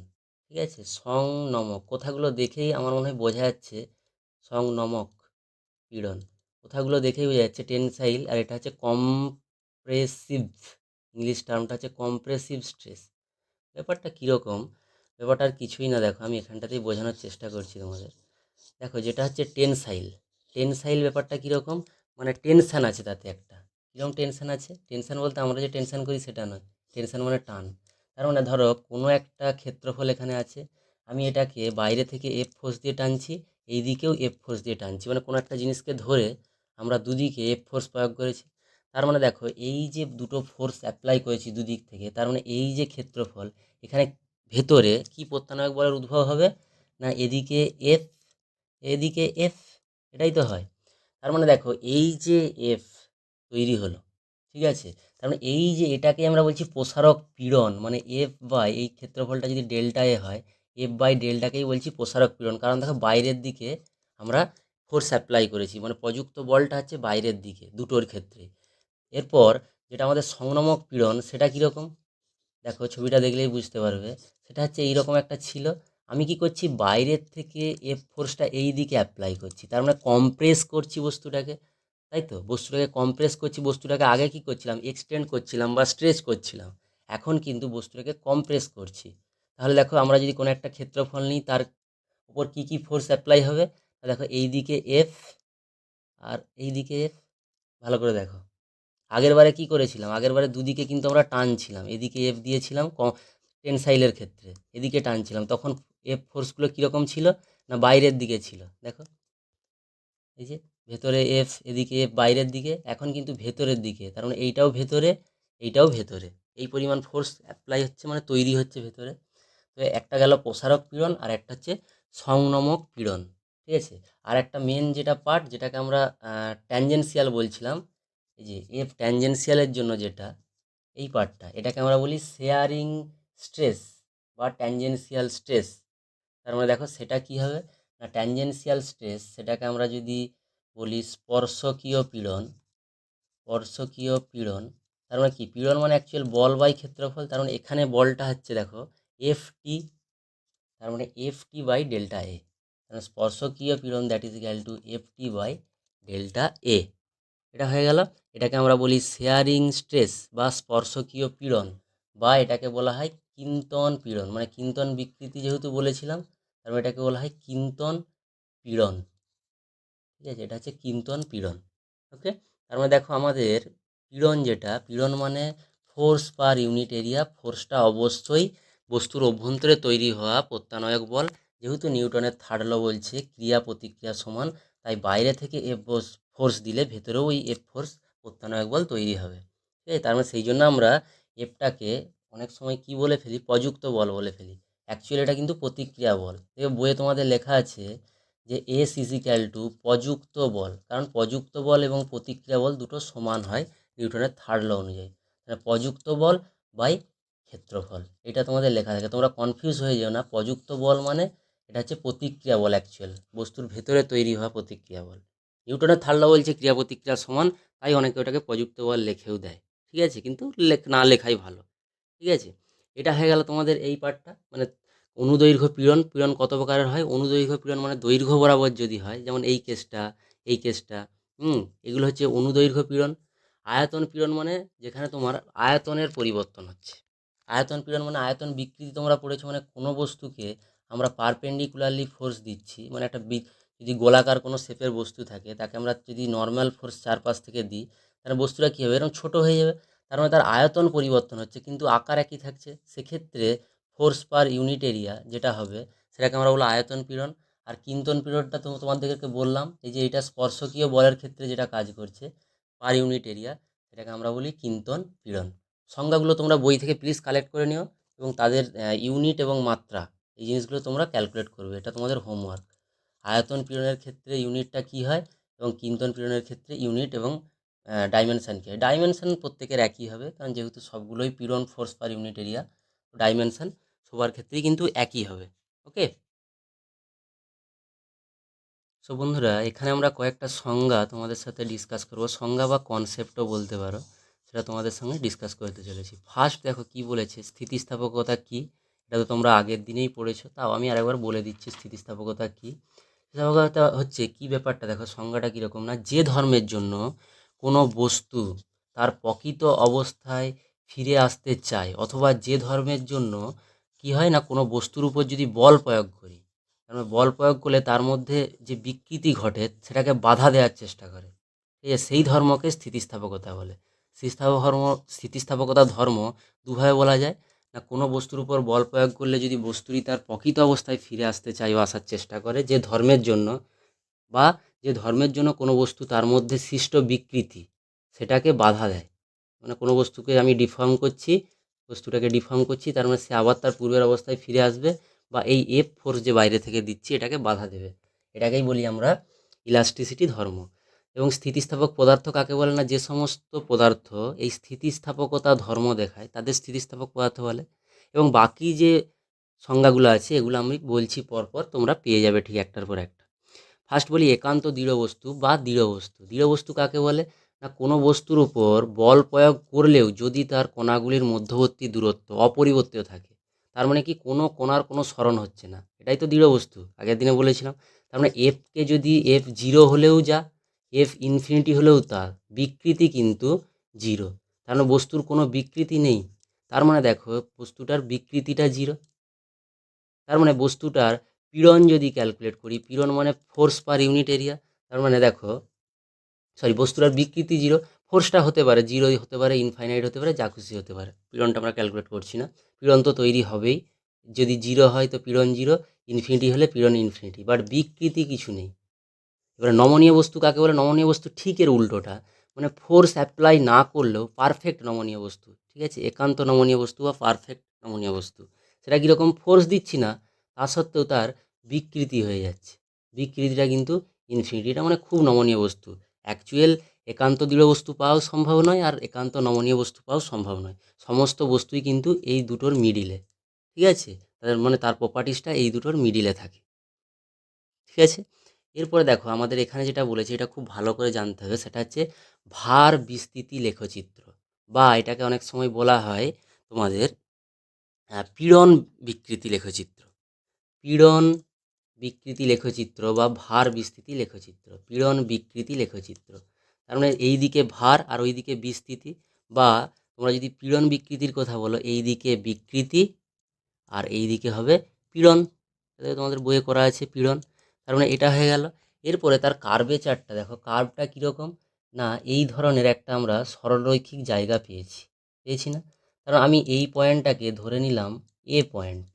ঠিক আছে। সংনমক কথাগুলো দেখেই আমার মনে হয় বোঝা যাচ্ছে, সংনমক পীড়ন কথাগুলো দেখেই বোঝা যাচ্ছে টেনসাইল, আর এটা হচ্ছে কম্প্রেসিভ, ইংলিশ টার্মটা হচ্ছে কম্প্রেসিভ স্ট্রেস। ব্যাপারটা কীরকম, ব্যাপারটা আর কিছুই না, দেখো আমি এখানটাতেই বোঝানোর চেষ্টা করছি তোমাদের। দেখো যেটা হচ্ছে টেনসাইল ব্যাপারটা কীরকম, মানে টেনশান আছে তাতে একটা, কীরকম টেনশান আছে, টেনশান বলতে আমরা যে টেনশান করি সেটা নয়, টেনশান মানে টান। তার মানে ধরো কোনো একটা ক্ষেত্রফল এখানে আছে, আমি এটাকে বাইরে থেকে এফ ফোর্স দিয়ে টানছি, এই দিকেও এফ ফোর্স দিয়ে টানছি, মানে কোনো একটা জিনিসকে ধরে আমরা দুদিকে এফ ফোর্স প্রয়োগ করেছি। তার মানে দেখো এই যে দুটো ফোর্স অ্যাপ্লাই করেছি দুদিক থেকে, তার মানে এই যে ক্ষেত্রফল, এখানে ভেতরে কি প্রত্যানয়ক বলের উদ্ভব হবে না এদিকে এফ এদিকে এফ, এটাই তো হয়। তার মানে দেখো এই যে এফ তৈরি হলো, ঠিক আছে, তার মানে এই যে এটাকে আমরা বলছি প্রসারক পীড়ন, মানে এফ বাই এই ক্ষেত্রফলটা যদি ডেল্টা এ হয়, এফ বাই ডেল্টাকেই বলছি প্রসারক পীড়ন। কারণ দেখো বাইরের দিকে আমরা ফোর্স অ্যাপ্লাই করেছি, মানে প্রযুক্ত বলটা হচ্ছে বাইরের দিকে দুটোর ক্ষেত্রে। এরপর যেটা আমাদের সংনমক পীড়ন সেটা কীরকম, দেখো ছবিটা দেখলেই বুঝতে পারবে। সেটা হচ্ছে এইরকম একটা ছিল, আমি কি করছি বাইরের থেকে এফ ফোর্সটা এই দিকে অ্যাপ্লাই করছি, তার মানে কম্প্রেস করছি বস্তুটাকে, তাই তো, বস্তুটাকে কম্প্রেস করছি, বস্তুটাকে আগে কি করছিলাম এক্সটেন্ড করছিলাম বা স্ট্রেচ করছিলাম, এখন কিন্তু বস্তুটাকে কম্প্রেস করছি। তাহলে দেখো আমরা যদি কোনো একটা ক্ষেত্রফল নিই তার উপর কী কী ফোর্স অ্যাপ্লাই হবে, দেখো এই দিকে এফ আর এই দিকে এফ, ভালো করে দেখো। আগের বারে কী করেছিলাম, আগের বারে দুদিকে কিন্তু আমরা টানছিলাম, এদিকে এফ দিয়েছিলাম টেনসাইলের ক্ষেত্রে, এদিকে টানছিলাম, তখন এফ ফোর্সগুলো কীরকম ছিল না বাইরের দিকে ছিল, দেখো এই যে ভেতরে এফ, এদিকে এফ বাইরের দিকে, এখন কিন্তু ভেতরের দিকে, তার মানে এইটাও ভেতরে, এইটাও ভেতরে, এই পরিমাণ ফোর্স অ্যাপ্লাই হচ্ছে মানে তৈরি হচ্ছে ভেতরে। তো একটা গেল প্রসারক পীড়ন, আর একটা হচ্ছে সংনমক পীড়ন, ঠিক আছে। আর একটা মেন যেটা পার্ট, যেটাকে আমরা ট্যানজেনশিয়াল বলছিলাম, এই যে এফ ট্যানজেনশিয়ালের জন্য যেটা এই পার্টটা, এটাকে আমরা বলি শেয়ারিং স্ট্রেস বা ট্যানজেনশিয়াল স্ট্রেস। তার মানে দেখো সেটা কি হবে না, ট্যানজেনশিয়াল স্ট্রেস সেটাকে আমরা যদি বলি স্পর্শকীয় পীড়ন, স্পর্শকীয় পীড়ন, তার মানে কি, পীড়ন মানে অ্যাকচুয়াল বল বাই ক্ষেত্রফল, তার মানে এখানে বলটা হচ্ছে দেখো এফ টি, তার মানে F T by delta A, তার মানে স্পর্শকীয় পীড়ন that is equal to F T by delta A. এটা হয়ে গেল। এটাকে আমরা বলি শেয়ারিং স্ট্রেস বা স্পর্শকীয় পীড়ন, বা এটাকে বলা হয় কিন্তন পীড়ন, মানে কিন্তন বিকৃতি যেহেতু বলেছিলাম, তার মানে এটাকে বলা হয় কিন্তন পীড়ন, ঠিক আছে। এটা হচ্ছে কিন্তন পীড়ন, ওকে। তার মানে দেখো আমাদের পীড়ন যেটা, পীড়ন মানে ফোর্স পার ইউনিট এরিয়া, ফোর্সটা অবশ্যই বস্তুর অভ্যন্তরে তৈরি হওয়া প্রত্যানয়ক বল। যেহেতু নিউটনের থার্ড ল বলছে ক্রিয়া প্রতিক্রিয়া সমান, তাই বাইরে থেকে এফ ফোর্স দিলে ভেতরেও ওই এফ ফোর্স প্রত্যানয়ক বল তৈরি হবে, ঠিক আছে। তার মানে সেই জন্য আমরা এফটাকে অনেক সময় কি বলে ফেলি, প্রযুক্ত বল বলে ফেলি। অ্যাকচুয়ালি এটা কিন্তু প্রতিক্রিয়া বল। দেখবে বইয়ে তোমাদের লেখা আছে যে এস ইজিক্যাল টু প্রযুক্ত বল, কারণ প্রযুক্ত বল এবং প্রতিক্রিয়া বল দুটো সমান হয় নিউটনের থার্ড ল অনুযায়ী। প্রযুক্ত বল বাই ক্ষেত্রফল, এটা তোমাদের লেখা থাকে, তোমরা কনফিউজ হয়ে যাও না। প্রযুক্ত বল মানে এটা হচ্ছে প্রতিক্রিয়া বল, অ্যাকচুয়াল বস্তুর ভেতরে তৈরি হওয়া প্রতিক্রিয়া বল। নিউটনের থার্ড ল বলছে ক্রিয়া প্রতিক্রিয়া সমান, তাই অনেকে ওটাকে প্রযুক্ত বল লেখেও দেয়, ঠিক আছে, কিন্তু না লেখাই ভালো, ঠিক আছে। এটা হয়ে গেল তোমাদের এই পার্টটা, মানে অনুদৈর্ঘ্য পীড়ন। পীড়ন কত প্রকারের হয়, অনুদৈর্ঘ্য পীড়ন মানে দৈর্ঘ্য বরাবর যদি হয়, যেমন এই কেসটা, এই কেসটা, এগুলো হচ্ছে অনুদৈর্ঘ্য পীড়ন। আয়তন পীড়ন মানে যেখানে তোমার আয়তনের পরিবর্তন হচ্ছে। আয়তন পীড়ন মানে আয়তন বিকৃতি তোমরা পড়েছো, মানে কোনো বস্তুকে আমরা পারপেন্ডিকুলারলি ফোর্স দিচ্ছি, মানে একটা যদি গোলাকার কোনো শেপের বস্তু থাকে, তাকে আমরা যদি নর্মাল ফোর্স চারপাশ থেকে দিই, তাহলে বস্তুটা কী হবে, এরকম ছোটো হয়ে যাবে। তার মানে তার আয়তন পরিবর্তন হচ্ছে কিন্তু আকার একই থাকছে। সেক্ষেত্রে ফোর্স পার ইউনিট এরিয়া যেটা হবে সেটাকে আমরা বলবো আয়তন পীড়ন। আর কিন্তন পীড়নটা তো তোমাদেরকে বললাম, এই যে এটা স্পর্শকীয় বলের ক্ষেত্রে যেটা কাজ করছে পার ইউনিট এরিয়া, সেটাকে আমরা বলি কিন্তন পীড়ন। সংজ্ঞাগুলো তোমরা বই থেকে প্লিজ কালেক্ট করে নিও, এবং তাদের ইউনিট এবং মাত্রা এই জিনিসগুলো তোমরা ক্যালকুলেট করবে, এটা তোমাদের হোমওয়ার্ক। আয়তন পীড়নের ক্ষেত্রে ইউনিটটা কী হয়, এবং কিন্তন পীড়নের ক্ষেত্রে ইউনিট এবং ডাইমেনশান কী হয়। ডাইমেনশান প্রত্যেকের একই হবে, কারণ যেহেতু সবগুলোই পীড়ন force per unit area, dimension সবার ক্ষেত্রেই কিন্তু একই হবে, ওকে। সো বন্ধুরা, এখানে আমরা কয়েকটা সংজ্ঞা তোমাদের সাথে ডিসকাস করব, সংজ্ঞা বা কনসেপ্টও বলতে পারো, সেটা তোমাদের সঙ্গে ডিসকাস করতে চলেছি। ফার্স্ট দেখো কি বলেছে, স্থিতিস্থাপকতা কি, এটা তো তোমরা আগের দিনেই পড়েছো, তাও আমি আরেকবার বলে দিচ্ছি স্থিতিস্থাপকতা কি। স্থিতিস্থাপকতা হচ্ছে কি ব্যাপারটা, দেখো সংজ্ঞাটা কীরকম না, যে ধর্মের জন্য কোনো বস্তু তার প্রকৃত অবস্থায় ফিরে আসতে চায়, অথবা যে ধর্মের জন্য কি হয় না, কোনো বস্তুর উপর যদি বল প্রয়োগ করি, তার মানে বল প্রয়োগ করলে তার মধ্যে যে বিকৃতি ঘটে সেটাকে বাধা দেওয়ার চেষ্টা করে, ঠিক আছে, সেই ধর্মকে স্থিতিস্থাপকতা বলে। স্থিতিস্থাপকতা ধর্ম দুভাবে বলা যায় না, কোনো বস্তুর উপর বল প্রয়োগ করলে যদি বস্তুটি তার প্রকৃত অবস্থায় ফিরে আসতে চায় ও আসার চেষ্টা করে যে ধর্মের জন্য, বা যে ধর্মের জন্য কোনো বস্তু তার মধ্যে সৃষ্ট বিকৃতি সেটাকে বাধা দেয়, মানে কোনো বস্তুকে আমি ডিফর্ম করছি, বস্তুটাকে ডিফর্ম করছি, তার মানে সে আবার তার পূর্বের অবস্থায় ফিরে আসবে, বা এই এফ ফোর্স যে বাইরে থেকে দিচ্ছি এটাকে বাধা দেবে, এটাকেই বলি আমরা ইলাস্টিসিটি ধর্ম। এবং স্থিতিস্থাপক পদার্থ কাকে বলে না, যে সমস্ত পদার্থ এই স্থিতিস্থাপকতা ধর্ম দেখায় তাদের স্থিতিস্থাপক পদার্থ বলে। এবং বাকি যে সংজ্ঞাগুলো আছে এগুলো আমি বলছি পরপর, তোমরা পেয়ে যাবে ঠিক একটার পর একটা। ফার্স্ট বলি একান্ত দৃঢ় বস্তু বা দৃঢ় বস্তু। দৃঢ় বস্তু কাকে বলে না, কোনো বস্তুর উপর বল প্রয়োগ করলেও যদি তার কণাগুলির মধ্যবর্তী দূরত্ব অপরিবর্তিত থাকে, তার মানে কি কোনো কণার কোনো স্মরণ হচ্ছে না, এটাই তো দৃঢ় বস্তু, আগের দিনে বলেছিলাম। তার মানে এফকে যদি এফ জিরো হলেও যা, এফ ইনফিনিটি হলেও তা, বিকৃতি কিন্তু জিরো, তার মানে বস্তুর কোনো বিকৃতি নেই, তার মানে দেখো বস্তুটার বিকৃতিটা জিরো। তার মানে বস্তুটার পীড়ন যদি ক্যালকুলেট করি, পীড়ন মানে ফোর্স পার ইউনিট এরিয়া, তার মানে দেখো বস্তুটার বিকৃতি জিরো, ফোর্সটা হতে পারে জিরোই হতে পারে, ইনফাইনাইট হতে পারে, যা খুশি হতে পারে, পীড়নটা আমরা ক্যালকুলেট করছি না, পীড়ন তো তৈরি হবেই, যদি জিরো হয় তো পীড়ন জিরো, ইনফিনিটি হলে পীড়ন ইনফিনিটি, বাট বিকৃতি কিছু নেই। এবার নমনীয় বস্তু কাকে বলে? নমনীয় বস্তু ঠিক এর উল্টোটা, মানে ফোর্স অ্যাপ্লাই না করলেও পারফেক্ট নমনীয় বস্তু, ঠিক আছে, একান্ত নমনীয় বস্তু বা পারফেক্ট নমনীয় বস্তু। সেটা কীরকম? ফোর্স দিচ্ছি না, তা সত্ত্বেও তার বিকৃতি হয়ে যাচ্ছে, বিকৃতিটা কিন্তু ইনফিনিটি। এটা মানে খুব নমনীয় বস্তু। অ্যাকচুয়াল একান্ত দৃঢ় বস্তু পাওয়াও সম্ভব নয়, আর একান্ত নমনীয় বস্তু পাওয়াও সম্ভব নয়। সমস্ত বস্তুই কিন্তু এই দুটোর মিডিলে, ঠিক আছে, তাদের মানে তার প্রপার্টিসটা এই দুটোর মিডিলে থাকে, ঠিক আছে। এরপরে দেখো আমাদের এখানে যেটা বলেছে এটা খুব ভালো করে জানতে হবে, সেটা হচ্ছে ভার বিস্তৃতি লেখচিত্র, বা এটাকে অনেক সময় বলা হয় তোমাদের পীড়ন বিকৃতি লেখচিত্র। পীড়ন বিকৃতি লেখচিত্র বা ভার বিস্তৃতি লেখচিত্র, পীড়ন বিকৃতি লেখচিত্র। তার মানে এই দিকে ভার আর ওই দিকে বিস্তৃতি, বা তোমরা যদি পীড়ন বিকৃতির কথা বলো, এই দিকে বিকৃতি আর এই দিকে হবে পীড়ন। তোমাদের বইয়ে করা আছে পীড়ন। তার মানে এটা হয়ে গেল। এরপরে তার কার্ভেচারটা দেখো, কার্ভটা কীরকম না, এই ধরনের একটা আমরা সরলরৈখিক জায়গা পেয়েছি না? কারণ আমি এই পয়েন্টটাকে ধরে নিলাম এ পয়েন্ট,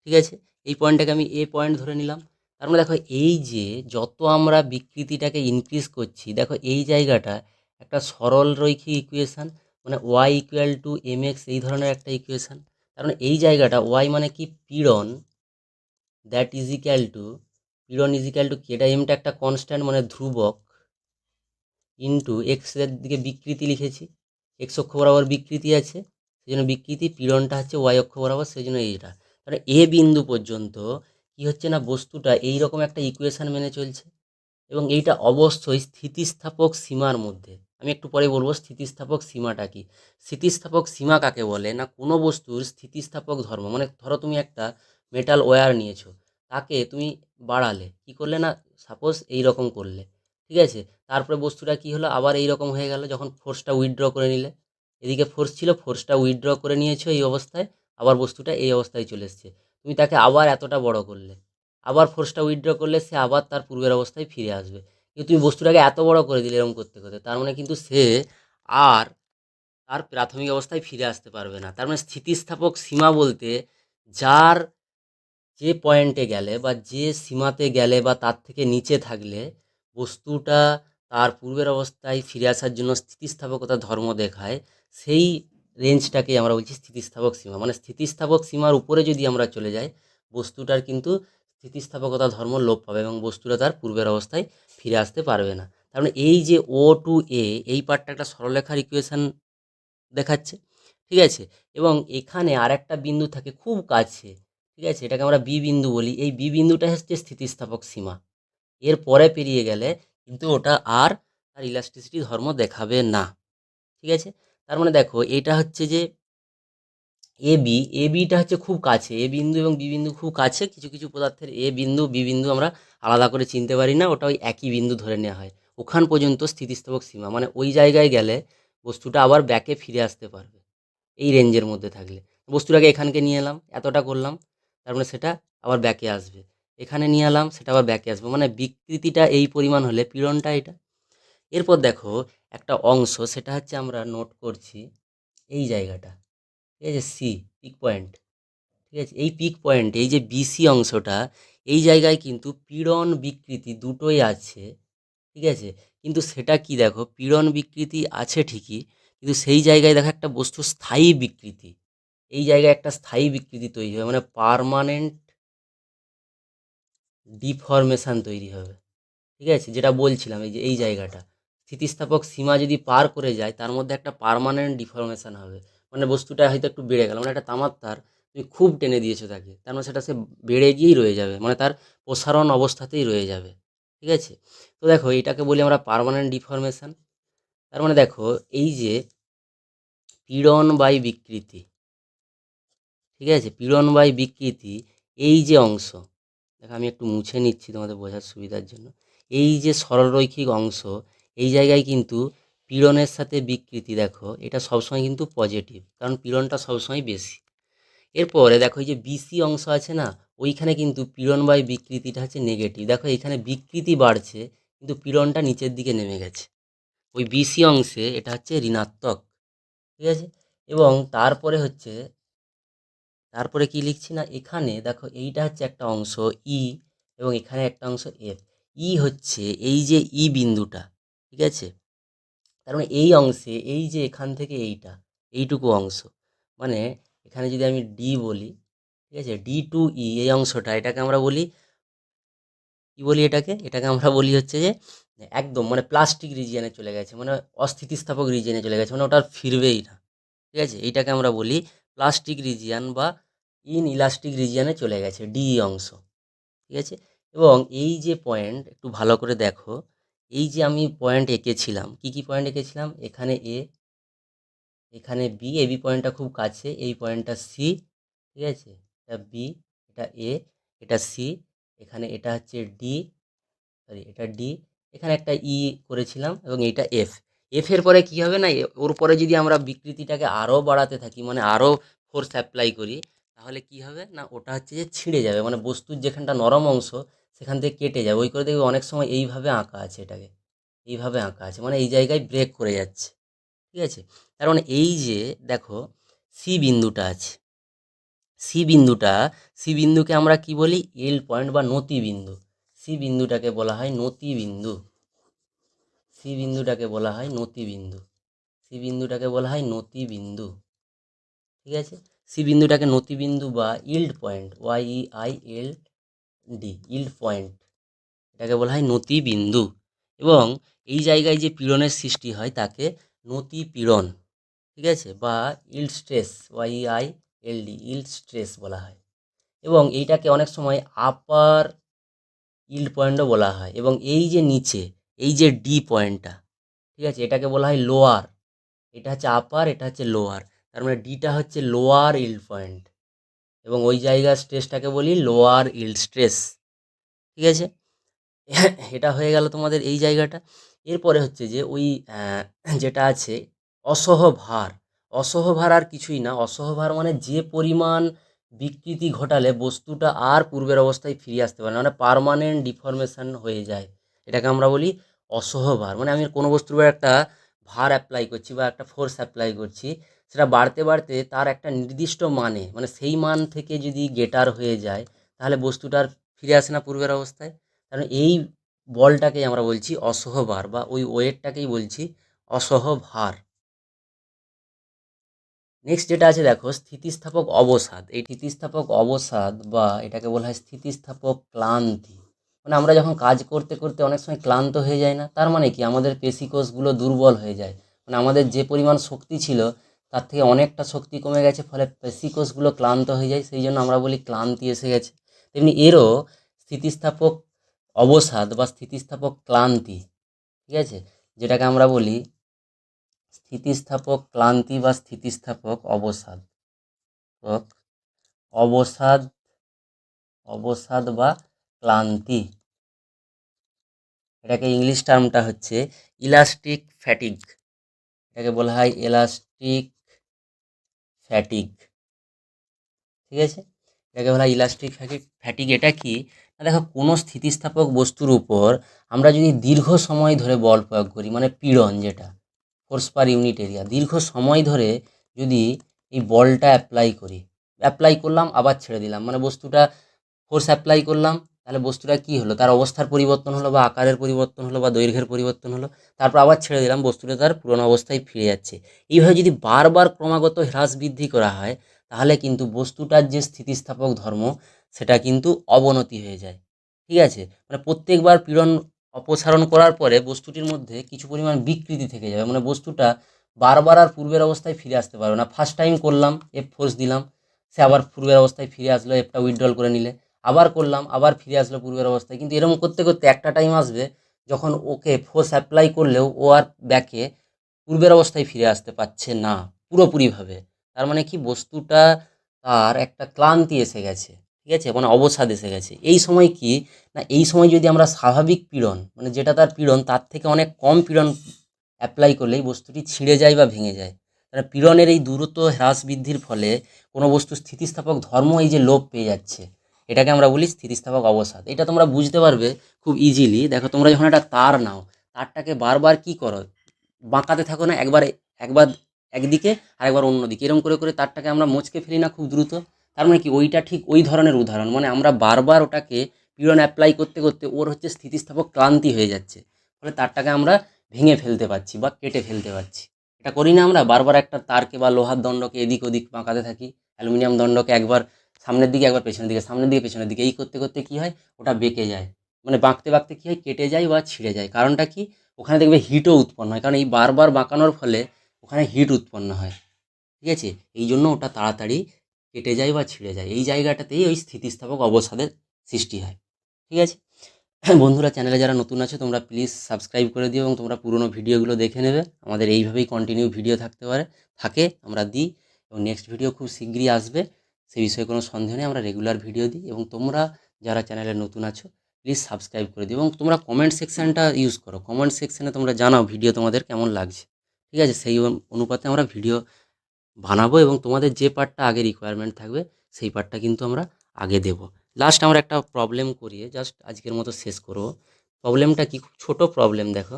ঠিক আছে, এই পয়েন্টটাকে আমি এ পয়েন্ট ধরে নিলাম। তার মানে দেখো এই যে যত আমরা বিকৃতিটাকে ইনক্রিজ করছি, দেখো এই জায়গাটা একটা সরল রৈখিক ইকুয়েশান, মানে y equal to m x, এই ধরনের একটা ইকুয়েশান। তার মানে এই জায়গাটা ওয়াই মানে কি পীড়ন, দ্যাট ইজ ইকুয়াল টু, পীড়ন ইজ ইকুয়াল টু কি, এটা এমটা একটা কনস্ট্যান্ট মানে ধ্রুবক, ইন্টু এক্সের দিকে বিকৃতি লিখেছি, এক্স অক্ষ বরাবর বিকৃতি আছে, সেই জন্য বিকৃতি, পীড়নটা হচ্ছে ওয়াই অক্ষ বরাবর, সেই জন্য এইটা। তাহলে এ বিন্দু পর্যন্ত কি হচ্ছে না, বস্তুটা এইরকম একটা ইকুয়েশান মেনে চলছে, এবং এইটা অবশ্যই স্থিতিস্থাপক সীমার মধ্যে। আমি একটু পরে বলবো স্থিতিস্থাপক সীমাটা কি। স্থিতিস্থাপক সীমা কাকে বলে না, কোনো বস্তুর স্থিতিস্থাপক ধর্ম, মানে ধরো তুমি একটা মেটাল ওয়্যার নিয়েছো, তাকে তুমি বাড়ালে, কি করলে না, সাপোজ এই রকম করলে, ঠিক আছে, তারপরে বস্তুটা কি হলো, আবার এই রকম হয়ে গেল যখন ফোর্সটা উইথড্র করে নিলে। এদিকে ফোর্স ছিল, ফোর্সটা উইথড্র করে নিয়েছো এই অবস্থায়, আবার বস্তুটা এই অবস্থায় চলে এসছে, তুমি তাকে আবার এতটা বড় করলে, আবার ফোর্সটা উইথড্র করলে সে আবার তার পূর্বের অবস্থায় ফিরে আসবে। কিন্তু তুমি বস্তুটাকে এত বড় করে দিলে এরকম করতে করতে, তার মানে কিন্তু সে আর তার প্রাথমিক অবস্থায় ফিরে আসতে পারবে না। তার মানে স্থিতিস্থাপক সীমা বলতে যার যে পয়েন্টে গেলে বা যে সীমাতে গেলে বা তার থেকে নিচে থাকলে বস্তুটা তার পূর্বের অবস্থায় ফিরে আসার জন্য স্থিতিস্থাপকতা ধর্ম দেখায়, সেই রেঞ্জটাকে আমরা বলছি স্থিতিস্থাপক সীমা। মানে স্থিতিস্থাপক সীমার উপরে যদি আমরা চলে যাই, বস্তুটার কিন্তু স্থিতিস্থাপকতা ধর্ম লোপ পাবে এবং বস্তুটা তার পূর্বের অবস্থায় ফিরে আসতে পারবে না। তার মানে এই যে ও টু এ, এই পার্টটা একটা সরলরেখার ইকুয়েশন দেখাচ্ছে, ঠিক আছে। এবং এখানে আরেকটা বিন্দু থাকে খুব কাছে, ঠিক আছে, এটাকে আমরা বি বিন্দু বলি। এই বি বিন্দুটা হচ্ছে স্থিতিস্থাপক সীমা, এর পরে পেরিয়ে গেলে কিন্তু ওটা আর তার ইলাস্টিসিটি ধর্ম দেখাবে না, ঠিক আছে। তার মানে দেখো এটা হচ্ছে যে এ বি, এ বিটা হচ্ছে খুব কাছে, এ বিন্দু এবং বি বিন্দু খুব কাছে। কিছু কিছু পদার্থের এ বিন্দু বি বিন্দু আমরা আলাদা করে চিনতে পারি না, ওটা ওই একই বিন্দু ধরে নেওয়া হয়। ওখান পর্যন্ত স্থিতিস্থাপক সীমা, মানে ওই জায়গায় গেলে বস্তুটা আবার ব্যাকে ফিরে আসতে পারবে এই রেঞ্জের মধ্যে থাকলে। বস্তুটাকে এখানকে নিয়ে এলাম, এতটা করলাম, তার মানে সেটা আবার ব্যাকে আসবে, এখানে নিয়ে এলাম, সেটা আবার ব্যাকে আসবে, মানে বিকৃতিটা এই পরিমাণ হলে পীড়নটা এটা। এরপর দেখো একটা অংশ, সেটা হচ্ছে আমরা নোট করছি এই জায়গাটা, ঠিক আছে, সি পিক পয়েন্ট, ঠিক আছে, এই পিক পয়েন্ট, এই যে বিসি অংশটা, এই জায়গায় কিন্তু পীড়ন বিকৃতি দুটোই আছে, ঠিক আছে। কিন্তু সেটা কি, দেখো পীড়ন বিকৃতি আছে ঠিকই, কিন্তু সেই জায়গায় দেখো একটা বস্তুর স্থায়ী বিকৃতি, এই জায়গায় একটা স্থায়ী বিকৃতি তৈরি হবে, মানে পার্মানেন্ট ডিফরমেশান তৈরি হবে, ঠিক আছে। যেটা বলছিলাম এই যে এই জায়গাটা স্থিতিস্থাপক সীমা যদি পার করে যায়, তার মধ্যে একটা পার্মানেন্ট ডিফরমেশান হবে, মানে বস্তুটা হয়তো একটু বেড়ে গেল, মানে একটা তামার তার তুমি খুব টেনে দিয়েছো তাকে, তার মানে সেটা সে বেড়ে গিয়েই রয়ে যাবে, মানে তার প্রসারণ অবস্থাতেই রয়ে যাবে, ঠিক আছে। তো দেখো এটাকে বলি আমরা পার্মানেন্ট ডিফরমেশান। তার মানে দেখো এই যে পীড়ন বাই বিকৃতি, ঠিক আছে, পীড়ন বাই বিকৃতি, এই যে অংশ, দেখো আমি একটু মুছে নিচ্ছি তোমাদের বোঝার সুবিধার জন্য, এই যে সরলরৈখিক অংশ, এই জায়গায় কিন্তু পীড়নের সাথে বিকৃতি, দেখো এটা সবসময় কিন্তু পজিটিভ, কারণ পীড়নটা সবসময় বেশি। এরপরে দেখো এই যে বিসি অংশ আছে না, ওইখানে কিন্তু পীড়ন বাই বিকৃতিটা হচ্ছে নেগেটিভ, দেখো এখানে বিকৃতি বাড়ছে কিন্তু পীড়নটা নিচের দিকে নেমে গেছে, ওই বিসি অংশে এটা হচ্ছে ঋণাত্মক, ঠিক আছে। এবং তারপরে হচ্ছে তারপরে কি লিখছি না, এখানে দেখো এইটা হচ্ছে একটা অংশ ই এবং এখানে একটা অংশ এফ। ই হচ্ছে এই যে ই বিন্দুটা, ঠিক আছে? তার মানে এই অংশে এই যে এখান থেকে এইটুকু অংশ, মানে এখানে যদি আমি ডি বলি, ঠিক আছে, ডি টু ই এই অংশটা, এটাকে আমরা বলি কি বলি, এটাকে আমরা বলি হচ্ছে যে একদম মানে প্লাস্টিক রিজিয়নে চলে গেছে, মানে অস্থিতিস্থাপক রিজিয়নে চলে গেছে, মানে ওটা আর ফিরবেই না, ঠিক আছে? এইটাকে আমরা বলি প্লাস্টিক রিজিয়ন বা ইন ইলাস্টিক রিজিয়নে চলে গেছে ডি অংশ, ঠিক আছে? এবং এই যে পয়েন্ট একটু ভালো করে দেখো, এই যে আমি পয়েন্ট এঁকেছিলাম, কি কি পয়েন্ট এঁকেছিলাম, এখানে এ, এখানে বি, এ বি পয়েন্টটা খুব কাছে, এই পয়েন্টটা সি, ঠিক আছে, এটা বি, এটা এ, এটা সি, এখানে এটা হচ্ছে ডি, সরি এটা ডি, এখানে একটা ই করেছিলাম এবং এইটা এফ। এফের পরে কি হবে না, ওর পরে যদি আমরা বিকৃতিটাকে আরও বাড়াতে থাকি, মানে আরও ফোর্স অ্যাপ্লাই করি, তাহলে কি হবে না, ওটা হচ্ছে যে ছিঁড়ে যাবে, মানে বস্তুর যেখানটা নরম অংশ সেখান থেকে কেটে যাবে। ওই করে দেখবে অনেক সময় এইভাবে আঁকা আছে, এটাকে এইভাবে আঁকা আছে, মানে এই জায়গায় ব্রেক করে যাচ্ছে, ঠিক আছে? তার মানে এই যে দেখো সি বিন্দুটা আছে, সি বিন্দুটা, সি বিন্দুকে আমরা কি বলি, এল পয়েন্ট বা নতি বিন্দু। সি বিন্দুটাকে বলা হয় নতি বিন্দু, সি বিন্দুটাকে বলা হয় নতি বিন্দু, সি বিন্দুটাকে বলা হয় নতি বিন্দু, ঠিক আছে? সি বিন্দুটাকে নতি বিন্দু বা yield point, Y E I L D, yield point, এটাকে বলা হয় নতি বিন্দু। এবং এই জায়গায় যে পীড়নের সৃষ্টি হয় তাকে নতি পীড়ন, ঠিক আছে, বা yield stress, Y E I L D, yield stress বলা হয়। এবং এইটাকে অনেক সময় আপার ইল্ড পয়েন্টও বলা হয়। এবং এই যে নিচে এই যে ডি পয়েন্টটা, ঠিক আছে, এটাকে বলা হয় লোয়ার, এটা হচ্ছে আপার, এটা হচ্ছে লোয়ার, তার মানে ডিটা হচ্ছে লোয়ার ইল্ড পয়েন্ট এবং ওই জায়গার স্ট্রেসটাকে বলি লোয়ার ইল্ড স্ট্রেস, ঠিক আছে? এটা হয়ে গেল তোমাদের এই জায়গাটা। এরপরে হচ্ছে যে ওই যেটা আছে অসহভার, অসহভার আর কিছুই না, অসহভার মানে যে পরিমাণ বিকৃতি ঘটালে বস্তুটা আর পূর্বের অবস্থায় ফিরে আসতে পারে না, মানে পার্মানেন্ট ডিফরমেশন হয়ে যায়, এটাকে আমরা বলি অসহভার। মানে আমি কোনো বস্তুর উপর একটা ভার অ্যাপ্লাই করছি বা একটা ফোর্স অ্যাপ্লাই করছি, সেটা বাড়তে বাড়তে তার একটা নির্দিষ্ট মানে, মানে সেই মান থেকে যদি গেটার হয়ে যায়, তাহলে বস্তুটা আর ফিরে আসে না পূর্বের অবস্থায়। কারণ এই বলটাকেই আমরা বলছি অসহভার, বা ওই ওয়েটটাকেই বলছি অসহভার। নেক্সট যেটা আছে দেখো স্থিতিস্থাপক অবসাদ। এই স্থিতিস্থাপক অবসাদ বা এটাকে বলা হয় স্থিতিস্থাপক ক্লান্তি। মানে আমরা যখন কাজ করতে করতে অনেক সময় ক্লান্ত হয়ে যায় না, তার মানে কি আমাদের পেশিকোষগুলো দুর্বল হয়ে যায়, মানে আমাদের যে পরিমাণ শক্তি ছিল তার থেকে অনেকটা শক্তি কমে গেছে, ফলে পেশিকোষগুলো ক্লান্ত হয়ে যায়, সেই জন্য আমরা বলি ক্লান্তি এসে গেছে। তেমনি এরও স্থিতিস্থাপক অবসাদ বা স্থিতিস্থাপক ক্লান্তি, ঠিক আছে, যেটাকে আমরা বলি স্থিতিস্থাপক ক্লান্তি বা স্থিতিস্থাপক অবসাদ, অবসাদ, অবসাদ বা ক্লান্তি, এটাকে ইংলিশ টার্মটা হচ্ছে ইলাস্টিক ফ্যাটিগ, এটাকে বলা হয় ইলাস্টিক ফ্যাটিগ, ঠিক আছে? এটাকে বলা হয় ইলাস্টিক ফ্যাটিগ। ফ্যাটিগ এটা কি না, দেখো কোনো স্থিতিস্থাপক বস্তুর উপর আমরা যদি দীর্ঘ সময় ধরে বল প্রয়োগ করি, মানে পীড়ন যেটা ফোর্স পার ইউনিট এরিয়া, দীর্ঘ সময় ধরে যদি এই বলটা অ্যাপ্লাই করলাম আবার ছেড়ে দিলাম, মানে বস্তুটা ফোর্স অ্যাপ্লাই করলাম, তাহলে বস্তুটা কি হলো, তার অবস্থার পরিবর্তন হলো বা আকারের পরিবর্তন হলো বা দৈর্ঘ্যের পরিবর্তন হলো, তারপর আবার ছেড়ে দিলাম, বস্তুটা তার পুরনো অবস্থায় ফিরে যাচ্ছে। এইভাবে যদি বারবার ক্রমাগত হ্রাস বৃদ্ধি করা হয়, তাহলে কিন্তু বস্তুটার যে স্থিতিস্থাপক ধর্ম সেটা কিন্তু অবনতি হয়ে যায়, ঠিক আছে? মানে প্রত্যেকবার পীড়ন অপসারণ করার পরে বস্তুটির মধ্যে কিছু পরিমাণ বিকৃতি থেকে যাবে, মানে বস্তুটা বারবার আর পূর্বের অবস্থায় ফিরে আসতে পারবে না। ফার্স্ট টাইম করলাম, এফ ফোর্স দিলাম, সে আবার পূর্বের অবস্থায় ফিরে আসলো, এফটা উইথড্রল করে নিলে, আবার করলাম, আবার ফিরে আসলো পূর্বের অবস্থায়। কিন্তু এরকম করতে করতে একটা টাইম আসবে যখন ওকে ফোর্স অ্যাপ্লাই করলেও ও আর ব্যাকে পূর্বের অবস্থায় ফিরে আসতে পারছে না পুরোপুরিভাবে। তার মানে কি, বস্তুটা তার একটা ক্লান্তি এসে গেছে, ঠিক আছে, মানে অবসাদ এসে গেছে। এই সময় কি না, এই সময় যদি আমরা স্বাভাবিক পীড়ন, মানে যেটা তার পীড়ন তার থেকে অনেক কম পীড়ন অ্যাপ্লাই করলেই বস্তুটি ছিঁড়ে যায় বা ভেঙে যায়। তাহলে পীড়নের এই দ্রুত হ্রাস বৃদ্ধির ফলে কোনো বস্তু স্থিতিস্থাপক ধর্ম এই যে লোপ পেয়ে যাচ্ছে, এটাকে আমরা বলি স্থিতিস্থাপক অবসাদ। এটা তোমরা বুঝতে পারবে খুব ইজিলি। দেখো তোমরা যখন একটা তার নাও, তারটাকে বারবার কি করো, বাঁকাতে থাকো না, একবার একবার একদিকে আর একবার অন্যদিকে, এরকম করে করে তারটাকে আমরা মচকে ফেলি না খুব দ্রুত, তার মানে কি ওইটা ঠিক ওই ধরনের উদাহরণ, মানে আমরা বারবার ওটাকে পীড়ন অ্যাপ্লাই করতে করতে ওর হচ্ছে স্থিতিস্থাপক ক্লান্তি হয়ে যাচ্ছে, ফলে তারটাকে আমরা ভেঙে ফেলতে পারছি বা কেটে ফেলতে পারছি। এটা করি না আমরা বারবার একটা তারকে বা লোহার দণ্ডকে এদিক ওদিক বাঁকাতে থাকি, অ্যালুমিনিয়াম দণ্ডকে একবার সামনের দিকে একবার পেছনের দিকে, সামনের দিকে পেছনের দিকে, এই করতে করতে কি হয় ওটা বেঁকে যায়, মানে বাঁকতে বাঁকতে কী হয় কেটে যায় বা ছিঁড়ে যায়। কারণটা কি, ওখানে দেখবে হিটও উৎপন্ন হয়, কারণ এই বারবার বাঁকানোর ফলে ওখানে হিট উৎপন্ন হয়, ঠিক আছে? এই জন্য ওটা তাড়াতাড়ি কেটে যায় বা ছিঁড়ে যায়, এই জায়গাটাতেই ওই স্থিতিস্থাপক অবসাদের সৃষ্টি হয়, ঠিক আছে? বন্ধুরা, চ্যানেলে যারা নতুন আছো তোমরা প্লিজ সাবস্ক্রাইব করে দিও এবং তোমরা পুরনো ভিডিওগুলো দেখে নেবে, আমাদের এইভাবেই কন্টিনিউ ভিডিও থাকে আমরা দিই, এবং নেক্সট ভিডিও খুব শীঘ্রই আসবে, সে বিষয়ে কোনো সন্দেহ নেই, আমরা রেগুলার ভিডিও দিই। এবং তোমরা যারা চ্যানেলে নতুন আছো প্লিজ সাবস্ক্রাইব করে দিও এবং তোমরা কমেন্ট সেকশানটা ইউজ করো, কমেন্ট সেকশানে তোমরা জানাও ভিডিও তোমাদের কেমন লাগছে, ঠিক আছে? সেই অনুপাতে আমরা ভিডিও বানাবো এবং তোমাদের যে পার্টটা আগে রিকোয়ারমেন্ট থাকবে সেই পার্টটা কিন্তু আমরা আগে দেব। লাস্ট আমরা একটা প্রবলেম করিয়ে জাস্ট আজকের মতো শেষ করব। প্রবলেমটা কি, খুব ছোটো প্রবলেম। দেখো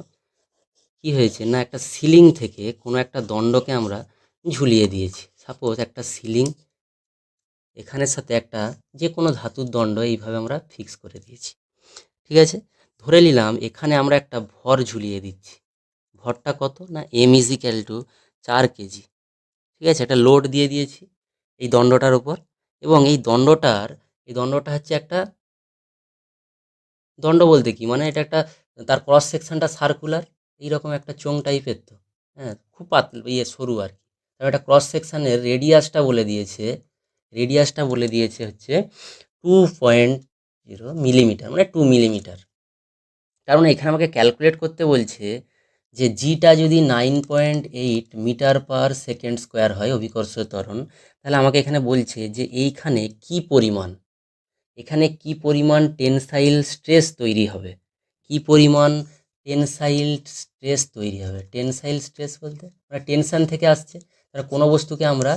কি হয়েছে না, একটা সিলিং থেকে কোনো একটা দণ্ডকে আমরা ঝুলিয়ে দিয়েছি। সাপোজ একটা সিলিং, এখানের সাথে একটা যে কোনো ধাতুর দণ্ড এইভাবে আমরা ফিক্স করে দিয়েছি, ঠিক আছে? ধরে নিলাম এখানে আমরা একটা ভর ঝুলিয়ে দিচ্ছি, ভরটা কত না m = 4 কেজি, ঠিক আছে? একটা লোড দিয়ে দিয়েছি এই দণ্ডটার ওপর, এবং এই দণ্ডটা হচ্ছে একটা দণ্ড বলতে কি, মানে এটা একটা, তার ক্রস সেকশনটা সার্কুলার, এইরকম একটা চোঙ টাইপের, তো হ্যাঁ খুব সরু আর কি। তার একটা ক্রস সেকশানের রেডিয়াসটা বলে দিয়েছে হচ্ছে 2.0 মিলিমিটার, মানে 2 মিলিমিটার। কারণ এখানে আমাকে ক্যালকুলেট করতে বলছে যে জিটা যদি 9.8 মিটার/সেকেন্ড স্কোয়ার হয় অভিকর্ষ ত্বরণ, তাহলে আমাকে এখানে বলছে যে এখানে কি পরিমাণ টেনসাইল স্ট্রেস তৈরি হবে, টেনসাইল স্ট্রেস বলতে মানে টেনশান থেকে আসছে। তাহলে কোনো বস্তুকে আমরা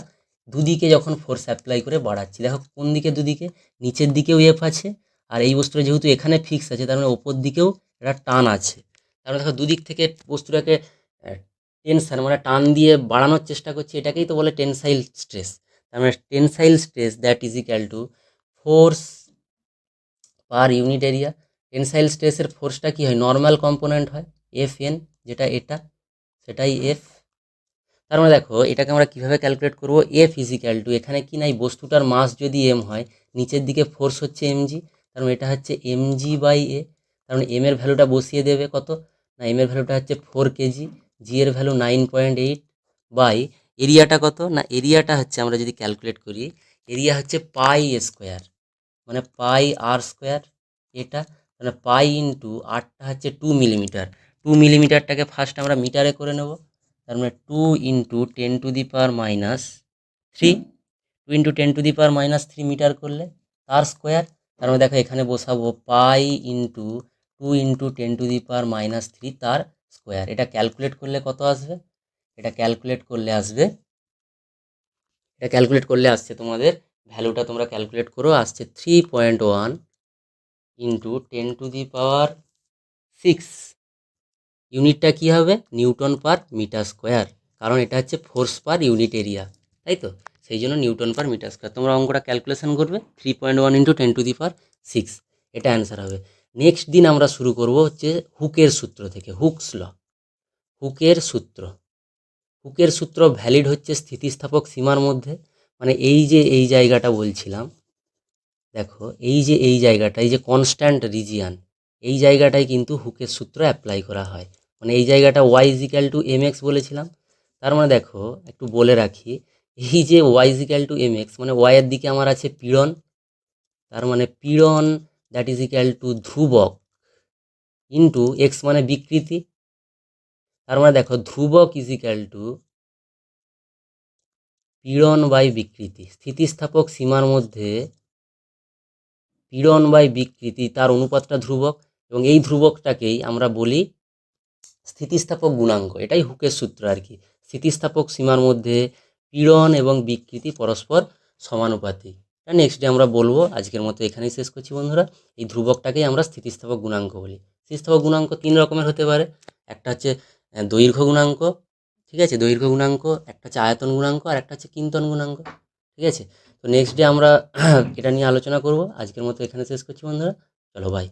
দুদিকে যখন ফোর্স অ্যাপ্লাই করে বাড়াচ্ছি, দেখো কোন দিকে দুদিকে, নিচের দিকেও এফ আছে, আর এই বস্তুটা যেহেতু এখানে ফিক্স আছে তার মানে ওপর দিকেও একটা টান আছে। তারপরে দেখো দুদিক থেকে বস্তুটাকে টেনশান মানে টান দিয়ে বাড়ানোর চেষ্টা করছি, এটাকেই তো বলে টেনসাইল স্ট্রেস। তার মানে tensile stress that = force per unit area. Tensile স্ট্রেসের ফোর্সটা কী হয়, নর্মাল কম্পোনেন্ট হয় FN, যেটা সেটাই F। তার মানে দেখো এটাকে আমরা কীভাবে ক্যালকুলেট করবো, F এখানে কি নাই, বস্তুটার মাস যদি M হয়, নিচের দিকে ফোর্স হচ্ছে mg, তার মানে এটা হচ্ছে mg/a। তার মানে m এর ভ্যালুটা বসিয়ে দেবে কত না, m এর ভ্যালুটা হচ্ছে 4 কেজি, g এর ভ্যালু 9.8, বাই এরিয়াটা কত না, এরিয়াটা হচ্ছে আমরা যদি ক্যালকুলেট করি, এরিয়া হচ্ছে π² মানে πr², এটা মানে π×8টা হচ্ছে 2 মিলিমিটার। 2 মিলিমিটারটাকে ফার্স্ট আমরা মিটারে করে নেব, তার মানে 2 × 10⁻³ 2 × 10⁻³ মিটার করলে তার স্কোয়ার। তার মানে দেখো এখানে বসাবো π×2 × 10⁻³ তার স্কোয়ার। এটা ক্যালকুলেট করলে কত আসবে, এটা ক্যালকুলেট করলে আসছে তোমাদের ভ্যালুটা, তোমরা ক্যালকুলেট করো, আসছে 3.1 × 10⁻⁶। ইউনিটটা কী হবে, নিউটন/মিটার স্কোয়ার, কারণ এটা হচ্ছে ফোর্স পার ইউনিট এরিয়া, তাই তো, সেই জন্য নিউটন/মিটার স্কোয়ার। তোমরা অঙ্কটা ক্যালকুলেশন করবে 3.1 × 10⁶, এটা অ্যান্সার হবে। নেক্সট দিন আমরা শুরু করব হচ্ছে হুকের সূত্র থেকে, হুকের সূত্র ভ্যালিড হচ্ছে স্থিতিস্থাপক সীমার মধ্যে, মানে এই যে এই জায়গাটা বলছিলাম, দেখো এই জায়গাটা, এই যে কনস্ট্যান্ট রিজিয়ান, এই জায়গাটায় কিন্তু হুকের সূত্র অ্যাপ্লাই করা হয়, মানে এই জায়গাটা y = mx বলেছিলাম। তার মানে দেখো একটু বলে রাখি, এই যে y = mx মানে y এর দিকে আমার আছে পীড়ন, তার মানে পীড়ন ধ্রুবক ইন্টু x মানে বিকৃতি। তার মানে দেখো ধ্রুবক পীড়ন/বিকৃতি, স্থিতিস্থাপক সীমার মধ্যে পীড়ন/বিকৃতি তার অনুপাতটা ধ্রুবক, এবং এই ধ্রুবকটাকেই আমরা বলি স্থিতিস্থাপক গুণাঙ্ক। এটাই হুকের সূত্র আর কি, স্থিতিস্থাপক সীমার মধ্যে পীড়ন এবং বিকৃতি পরস্পর সমানুপাতিক। এটা নেক্সট ডে আমরা বলবো, আজকের মতো এখানেই শেষ করছি বন্ধুরা। এই ধ্রুবকটাকেই আমরা স্থিতিস্থাপক গুণাঙ্ক বলি। স্থিতিস্থাপক গুণাঙ্ক 3 রকমের হতে পারে, একটা হচ্ছে দৈর্ঘ্য গুণাঙ্ক, ঠিক আছে, দৈর্ঘ্য গুণাঙ্ক, একটা হচ্ছে আয়তন গুণাঙ্ক, আর একটা হচ্ছে কিন্তন গুণাঙ্ক, ঠিক আছে। তো নেক্সট ডে আমরা এটা নিয়ে আলোচনা করব। আজকের মতো এখানে শেষ করছি বন্ধুরা। চলো বাই।